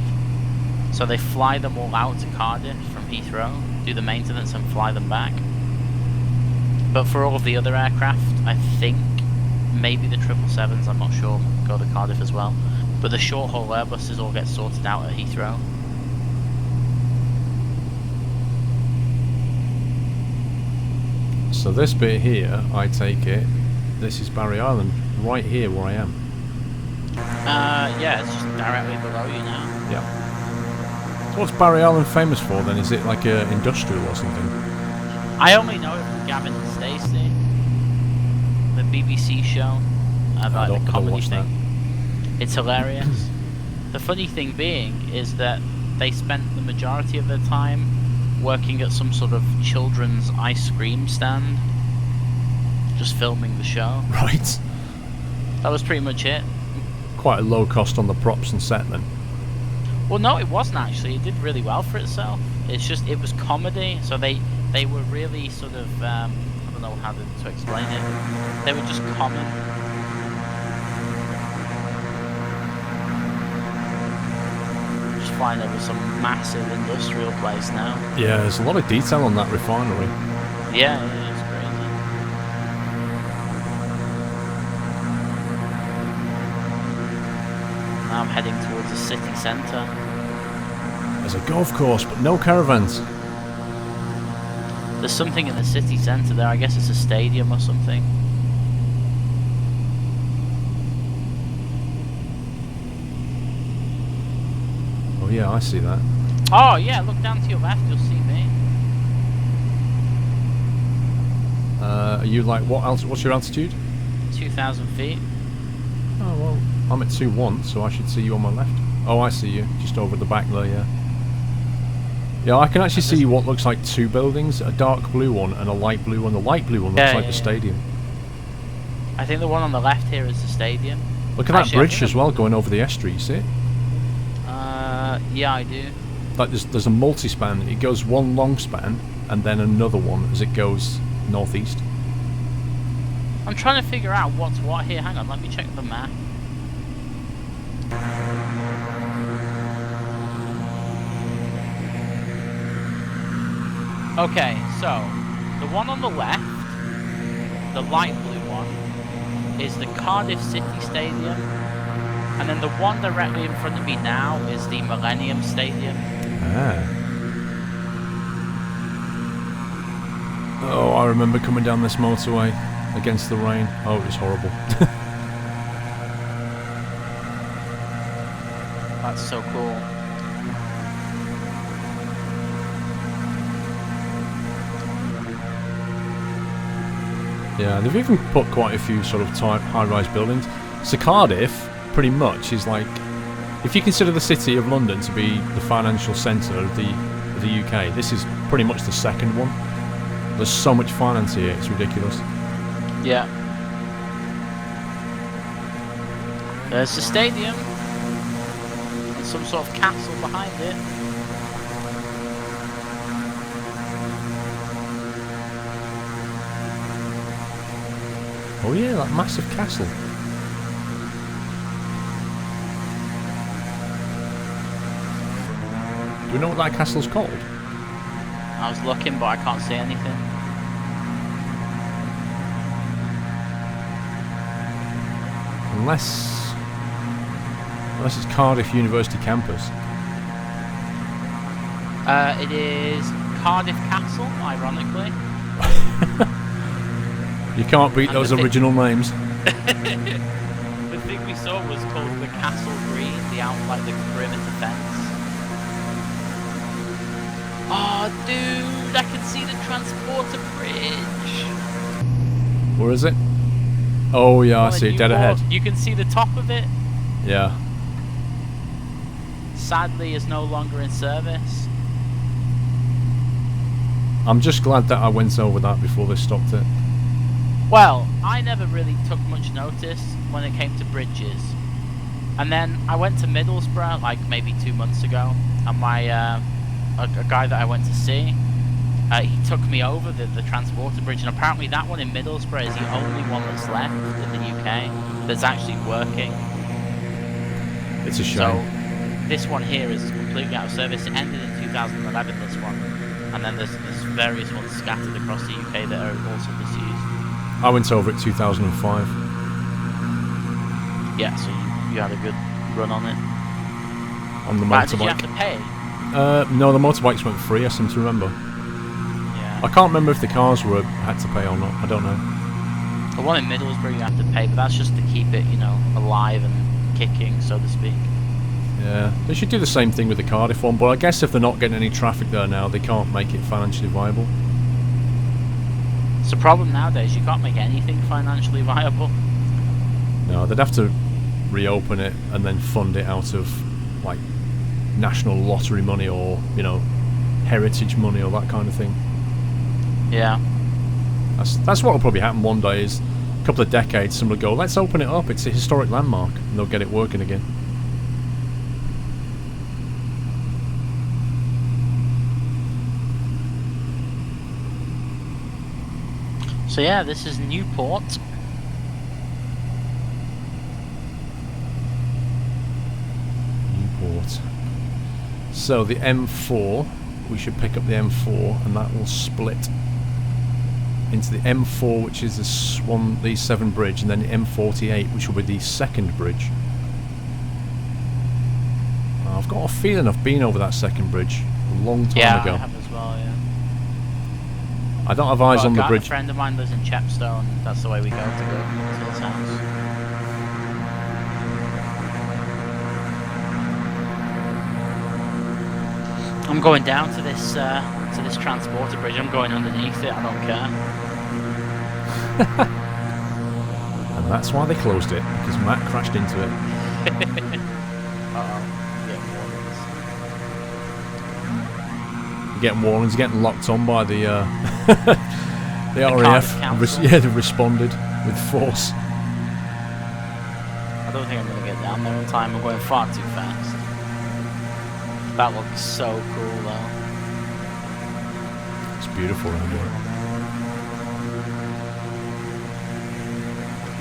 So they fly them all out to Cardiff from Heathrow, do the maintenance and fly them back. But for all of the other aircraft, I think maybe the 777s, I'm not sure, go to Cardiff as well. But the short haul Airbuses all get sorted out at Heathrow. So this bit here, I take it, this is Barry Island, right here where I am. Yeah, it's just directly below you now. Yeah. So what's Barry Island famous for then? Is it like a industrial or something? I only know it from Gavin and Stacey, the BBC show about the comedy thing. It's hilarious. The funny thing being is that they spent the majority of their time working at some sort of children's ice cream stand, just filming the show. Right. That was pretty much it. Quite a low cost on the props and set then. Well, no, it wasn't actually. It did really well for itself. It's just, it was comedy, so they were really sort of, I don't know how to explain it. They were just common. Just flying over some massive industrial place now. Yeah, there's a lot of detail on that refinery. Yeah, it's crazy. Now I'm heading towards the city centre. There's a golf course, but no caravans. There's something in the city centre there. I guess it's a stadium or something. Oh yeah, I see that. Oh yeah, look down to your left, you'll see me. Are you like, what's your altitude? 2,000 feet. Oh well, I'm at 2-1, so I should see you on my left. Oh, I see you, just over the back there, yeah. Yeah, I can actually see what looks like two buildings, a dark blue one and a light blue one. The light blue one looks like the stadium. I think the one on the left here is the stadium. Look at that bridge as well, going over the estuary, you see it? Yeah, I do. Like there's a multi-span, it goes one long span, and then another one as it goes northeast. I'm trying to figure out what's what here. Hang on, let me check the map. Okay, so the one on the left, the light blue one, is the Cardiff City Stadium, and then the one directly in front of me now is the Millennium Stadium. Ah. Oh, I remember coming down this motorway against the rain. Oh, it was horrible. That's so cool. Yeah, they've even put quite a few sort of high-rise buildings. So Cardiff, pretty much, is like, if you consider the city of London to be the financial centre of the UK, this is pretty much the second one. There's so much finance here, it's ridiculous. Yeah. There's the stadium. And some sort of castle behind it. Oh yeah, that massive castle. Do we know what that castle's called? I was looking, but I can't see anything. Unless it's Cardiff University campus. It is Cardiff Castle, ironically. You can't beat those original names. The thing we saw was called the Castle Green, the perimeter fence. Oh, dude, I can see the transporter bridge. Where is it? Oh yeah, I see it dead ahead. You can see the top of it. Yeah. Sadly, is no longer in service. I'm just glad that I went over that before they stopped it. Well, I never really took much notice when it came to bridges. And then I went to Middlesbrough like maybe 2 months ago, and my a guy that I went to see, he took me over the transporter bridge, and apparently that one in Middlesbrough is the only one that's left in the UK that's actually working. It's a shame. So this one here is completely out of service. It ended in 2011, this one, and then there's various ones scattered across the UK that are also disused. I went over it 2005. Yeah, so you had a good run on it. On the But motorbike. did you have to pay? No, the motorbikes went free, I seem to remember. Yeah. I can't remember if the cars had to pay or not, I don't know. The one in Middlesbrough you have to pay, but that's just to keep it, you know, alive and kicking, so to speak. Yeah, they should do the same thing with the Cardiff one, but I guess if they're not getting any traffic there now, they can't make it financially viable. It's a problem nowadays, you can't make anything financially viable. No, they'd have to reopen it and then fund it out of, like, national lottery money or, you know, heritage money or that kind of thing. Yeah. That's what will probably happen one day is, a couple of decades, someone will go, let's open it up, it's a historic landmark, and they'll get it working again. So yeah, this is Newport. Newport. So the M4, we should pick up the M4, and that will split into the M4, which is the Severn Bridge, and then the M48, which will be the second bridge. I've got a feeling I've been over that second bridge a long time ago. Yeah, I have as well, yeah. I don't have eyes on the bridge. A friend of mine lives in Chepstow, and that's the way we go to his house. I'm going down to this transporter bridge. I'm going underneath it. I don't care. And that's why they closed it, because Matt crashed into it. Uh-oh. You're getting warnings, you're getting locked on by the the RAF. Yeah, they responded with force. I don't think I'm going to get down there in time. I'm going far too fast. That looks so cool, though. It's beautiful around here.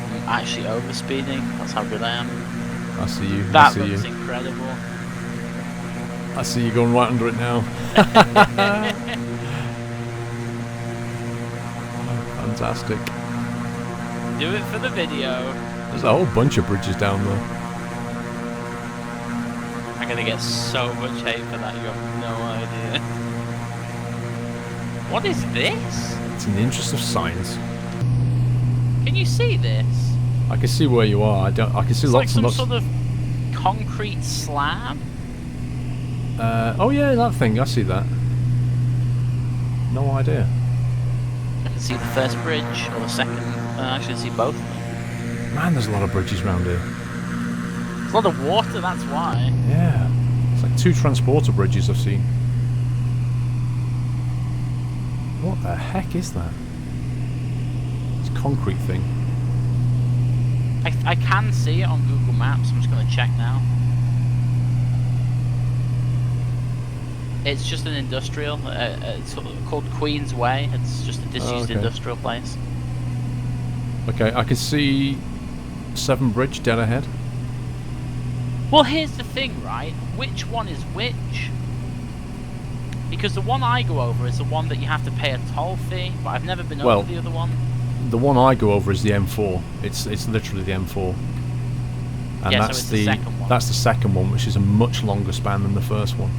I'm actually overspeeding. That's how good I am. I see you. That looks incredible. I see you going right under it now. Fantastic. Do it for the video. There's a whole bunch of bridges down there. I'm gonna get so much hate for that, you have no idea. What is this? It's in the interest of science. Can you see this? I can see where you are. I can see it's lots like and lots. some sort of concrete slab. Oh yeah, that thing. I see that. No idea. I can see the first bridge or the second. I actually see both of them. Man, there's a lot of bridges around here. There's a lot of water. That's why. Yeah, it's like 2 transporter bridges I've seen. What the heck is that? It's a concrete thing. I can see it on Google Maps. I'm just going to check now. It's just an industrial. It's called Queen's Way. It's just a disused industrial place. Okay, I can see Severn Bridge dead ahead. Well, here's the thing, right? Which one is which? Because the one I go over is the one that you have to pay a toll fee, but I've never been over the other one. The one I go over is the M4. It's literally the M4. And yeah, that's so it's the second one. That's the second one, which is a much longer span than the first one.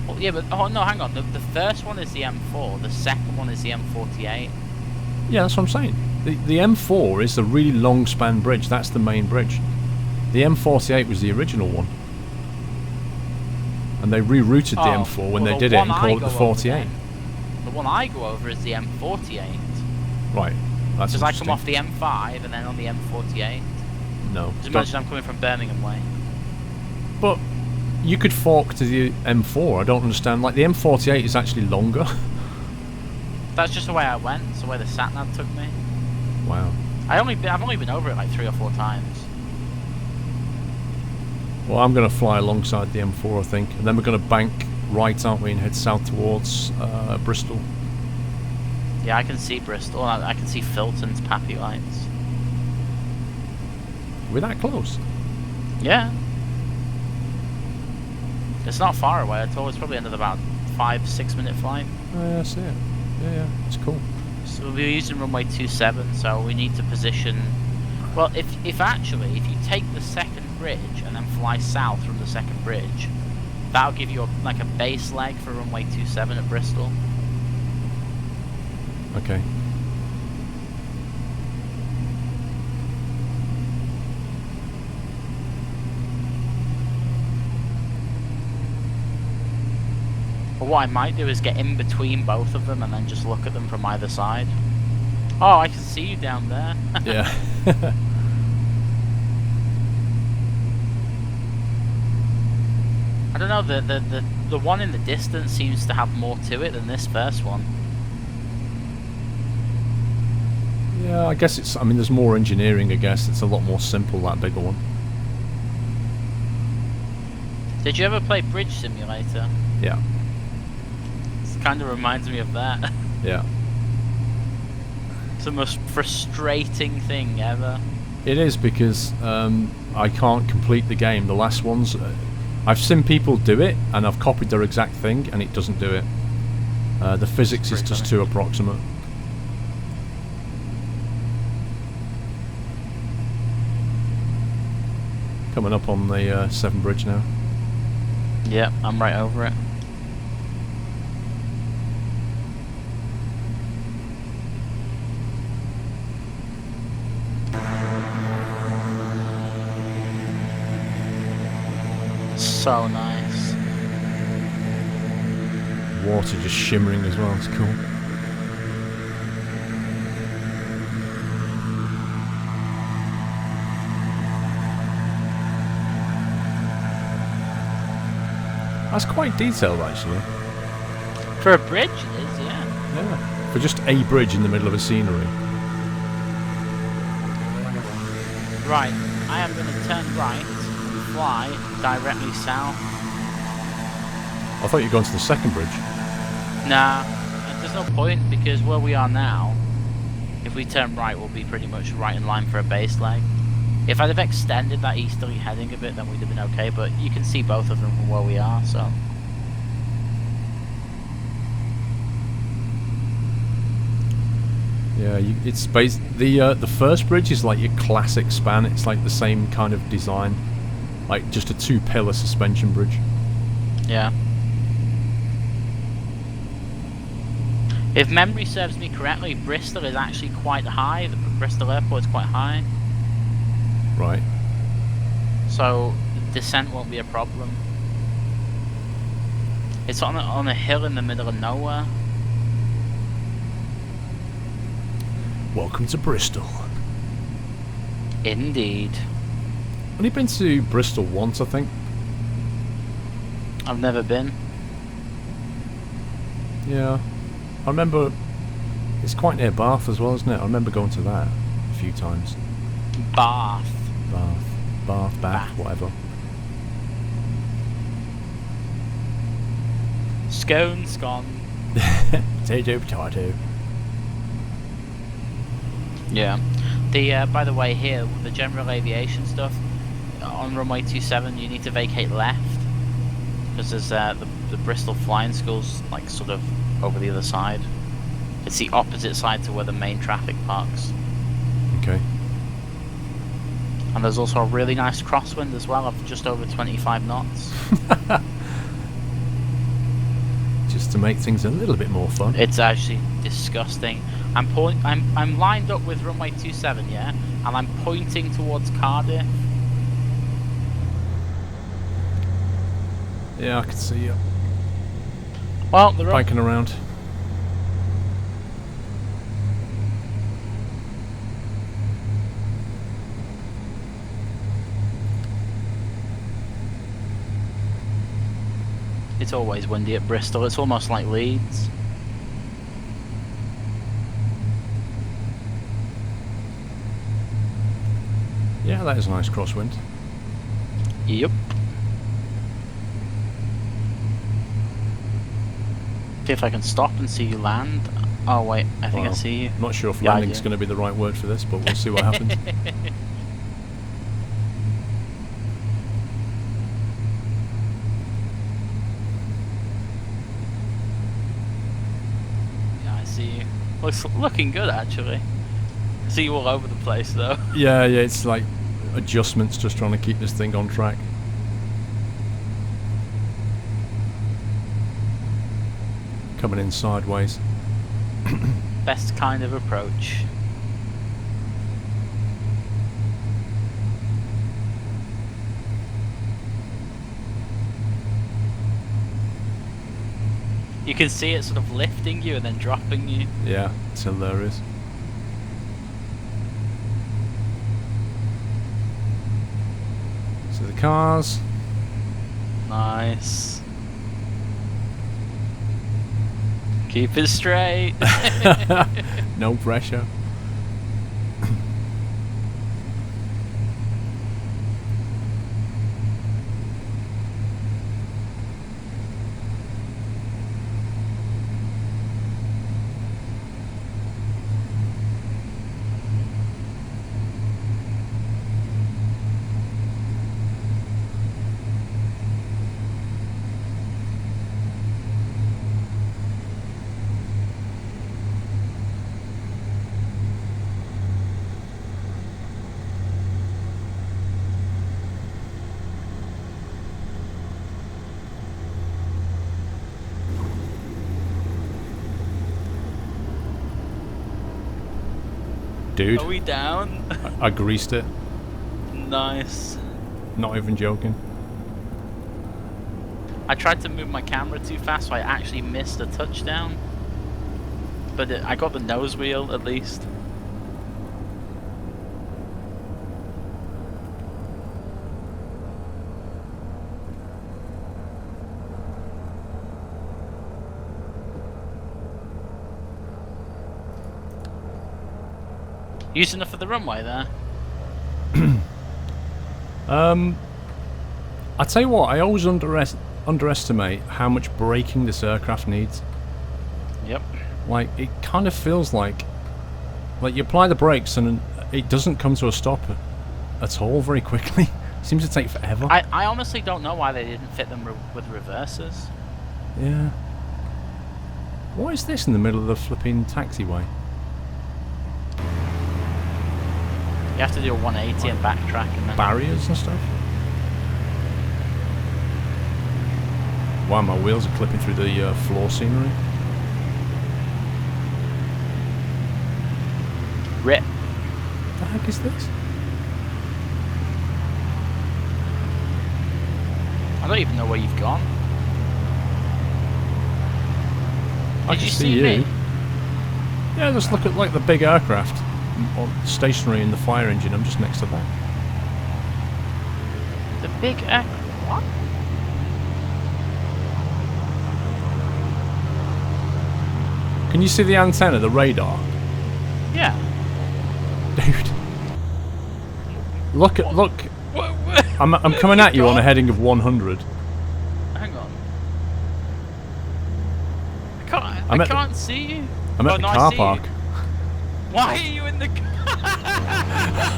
Well, yeah, but oh no, hang on. The first one is the M4. The second one is the M48. Yeah, that's what I'm saying. The M4 is the really long span bridge. That's the main bridge. The M48 was the original one. And they rerouted the M4 when they did it and called it the 48. The one I go over is the M48. Right. That's because I come off the M5 and then on the M48. No. Just imagine I'm coming from Birmingham way. But you could fork to the M4. I don't understand. Like the M48 is actually longer. That's just the way I went. It's the way the sat-nav took me. Wow. I've only been over it like 3 or 4 times. Well, I'm going to fly alongside the M4, I think, and then we're going to bank right, aren't we, and head south towards Bristol. Yeah, I can see Bristol. I can see Filton's Pappy lights. Are we that close? Yeah. It's not far away at all. It's probably another about 5-6 minute flight. Oh, yeah, I see it. Yeah, it's cool. So we'll be using runway 27, so we need to position... Well, if you take the second bridge and then fly south from the second bridge, that'll give you like a base leg for runway 27 at Bristol. Okay. But what I might do is get in between both of them and then just look at them from either side. Oh, I can see you down there. Yeah. I don't know, the one in the distance seems to have more to it than this first one. Yeah, I guess it's... I mean, there's more engineering, I guess. It's a lot more simple, that bigger one. Did you ever play Bridge Simulator? Yeah. It kind of reminds me of that. Yeah. It's the most frustrating thing ever. It is, because I can't complete the game. The last ones... I've seen people do it, and I've copied their exact thing, and it doesn't do it. The physics is just too approximate. Coming up on the Severn Bridge now. Yep, I'm right over it. So nice. Water just shimmering as well, it's cool. That's quite detailed, actually. For a bridge, it is, yeah. Yeah. For just a bridge in the middle of a scenery. Right, I am going to turn right and fly directly south. I thought you were going to the second bridge. Nah, there's no point, because where we are now, if we turn right, we'll be pretty much right in line for a base leg. If I'd have extended that easterly heading a bit, then we'd have been okay, but you can see both of them from where we are, so... Yeah, it's based... The first bridge is like your classic span. It's like the same kind of design. Like just a two-pillar suspension bridge. Yeah. If memory serves me correctly, Bristol is actually quite high. The Bristol airport is quite high. Right. So descent won't be a problem. It's on a hill in the middle of nowhere. Welcome to Bristol. Indeed. Only been to Bristol once, I think. I've never been. Yeah. I remember... It's quite near Bath as well, isn't it? I remember going to that a few times. Bath. Bath, whatever. Scone, scone. Potato. Yeah. The by the way, here the general aviation stuff on runway 27, you need to vacate left because there's the Bristol Flying School's like sort of over the other side. It's the opposite side to where the main traffic parks. Okay. And there's also a really nice crosswind as well of just over 25 knots. Just to make things a little bit more fun. It's actually disgusting. I'm lined up with runway 27, yeah, and I'm pointing towards Cardiff. Yeah, I can see you. Well, the biking around. It's always windy at Bristol. It's almost like Leeds. Yeah, that is a nice crosswind. Yep. See if I can stop and see you land. Oh wait, I think I see you. I'm not sure if Yeah, landing's going to be the right word for this, but we'll see what happens. Yeah, I see you. Looking good actually. See you all over the place though. Yeah, it's like adjustments, just trying to keep this thing on track. Coming in sideways. Best kind of approach. You can see it sort of lifting you and then dropping you. Yeah, it's hilarious. So the cars. Nice. Keep it straight. No pressure. Dude, Are we down? I greased it. Nice. Not even joking. I tried to move my camera too fast, so I actually missed a touchdown. But I got the nose wheel at least. Used enough of the runway there? I tell you what, I always underestimate how much braking this aircraft needs. Yep. Like, it kind of feels like you apply the brakes and it doesn't come to a stop at all very quickly. It seems to take forever. I honestly don't know why they didn't fit them with reverses. Yeah. What is this in the middle of the flipping taxiway? You have to do a 180 and backtrack and then... Barriers and stuff? Wow, my wheels are clipping through the floor scenery. Rip. What the heck is this? I don't even know where you've gone. I Did can you see you. me? Yeah, just look at like the big aircraft. Stationary in the fire engine, I'm just next to that. The big what? Can you see the antenna, the radar? Yeah. Dude. Look. What? I'm coming at you on a heading of 100. Hang on. I can't see you. I'm at the car park. Why are you in the car?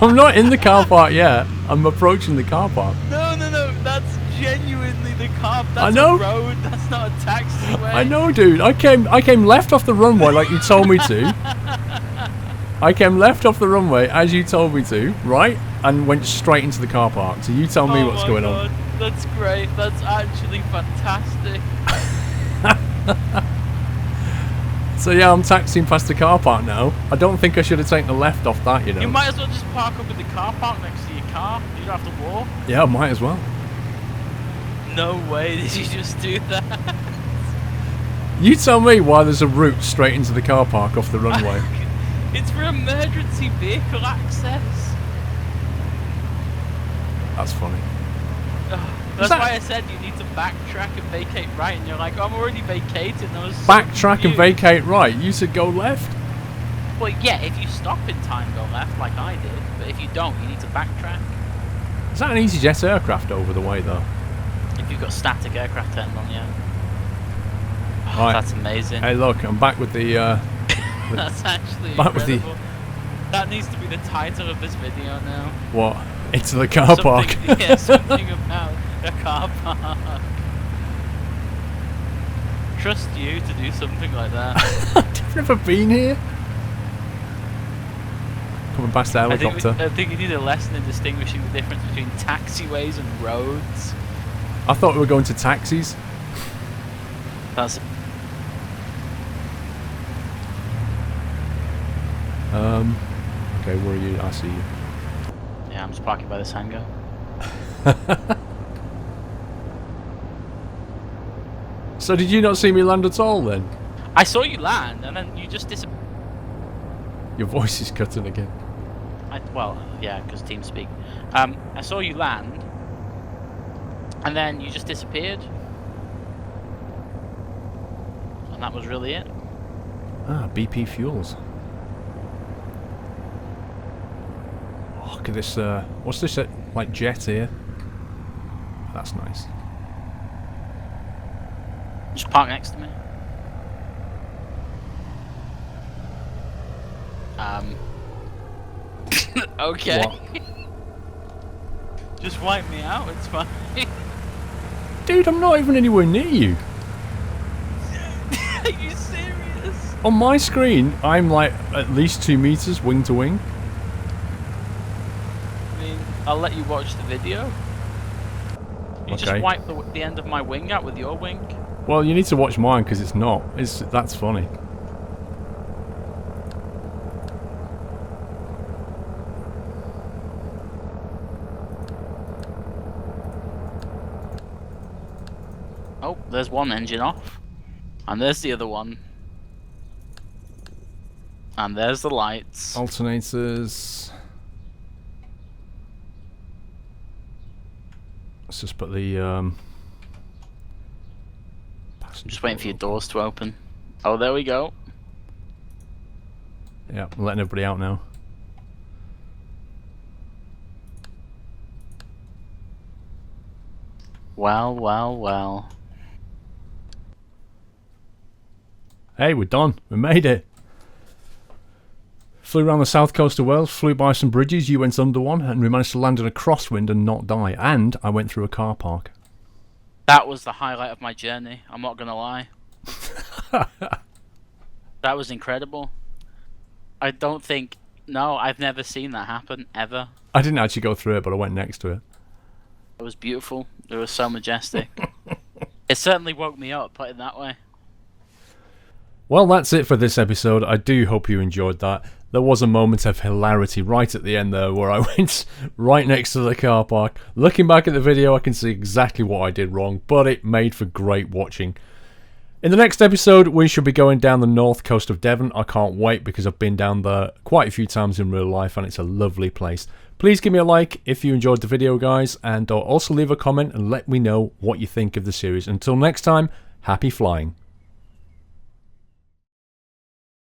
I'm not in the car park yet. I'm approaching the car park. No. That's genuinely the car. That's I know. A road. That's not a taxiway. I know, dude. I came left off the runway like you told me to. I came left off the runway as you told me to, right? And went straight into the car park. So you tell me what's going on. That's great. That's actually fantastic. So yeah, I'm taxiing past the car park now. I don't think I should have taken the left off that, you know. You might as well just park up in the car park next to your car. You don't have to walk. Yeah, I might as well. No way did you just do that. You tell me why there's a route straight into the car park off the runway. It's for emergency vehicle access. That's funny. That's why I said you need to backtrack and vacate right, and you're like, oh, I'm already vacated. Backtrack and vacate right? You said go left? Well, yeah, if you stop in time, go left, like I did. But if you don't, you need to backtrack. Is that an EasyJet aircraft over the way, though? If you've got static aircraft turned on, yeah. Oh, right. That's amazing. Hey, look, I'm back with the... That's actually back incredible. with That needs to be the title of this video now. What? Into the car park? Yeah, something about a car park. Trust you to do something like that. I've never been here. Coming past the helicopter. I think you need a lesson in distinguishing the difference between taxiways and roads. I thought we were going to taxis. That's... Okay, where are you? I see you. Yeah, I'm just parking by this hangar. So did you not see me land at all then? I saw you land, and then you just disappeared. Your voice is cutting again. Well, yeah, because TeamSpeak. I saw you land, and then you just disappeared. And that was really it. Ah, BP Fuels. Oh, look at this, what's this, like, jet here? That's nice. Just park next to me. Okay. What? Just wipe me out, it's fine. Dude, I'm not even anywhere near you. Are you serious? On my screen, I'm like at least 2 meters wing to wing. I mean, I'll let you watch the video. You just wipe the end of my wing out with your wing. Well, you need to watch mine because it's not. That's funny. Oh, there's one engine off. And there's the other one. And there's the lights. Alternators. Let's just put the passenger. Just waiting for your doors to open. Oh, there we go. Yeah, I'm letting everybody out now. Well, well, well. Hey, we're done. We made it. Flew around the south coast of Wales, flew by some bridges, you went under one, and we managed to land in a crosswind and not die. And I went through a car park. That was the highlight of my journey, I'm not gonna lie. That was incredible. I don't think... No, I've never seen that happen, ever. I didn't actually go through it, but I went next to it. It was beautiful. It was so majestic. It certainly woke me up, put it that way. Well, that's it for this episode. I do hope you enjoyed that. There was a moment of hilarity right at the end there where I went right next to the car park. Looking back at the video, I can see exactly what I did wrong, but it made for great watching. In the next episode, we should be going down the north coast of Devon. I can't wait because I've been down there quite a few times in real life and it's a lovely place. Please give me a like if you enjoyed the video, guys, and also leave a comment and let me know what you think of the series. Until next time, happy flying.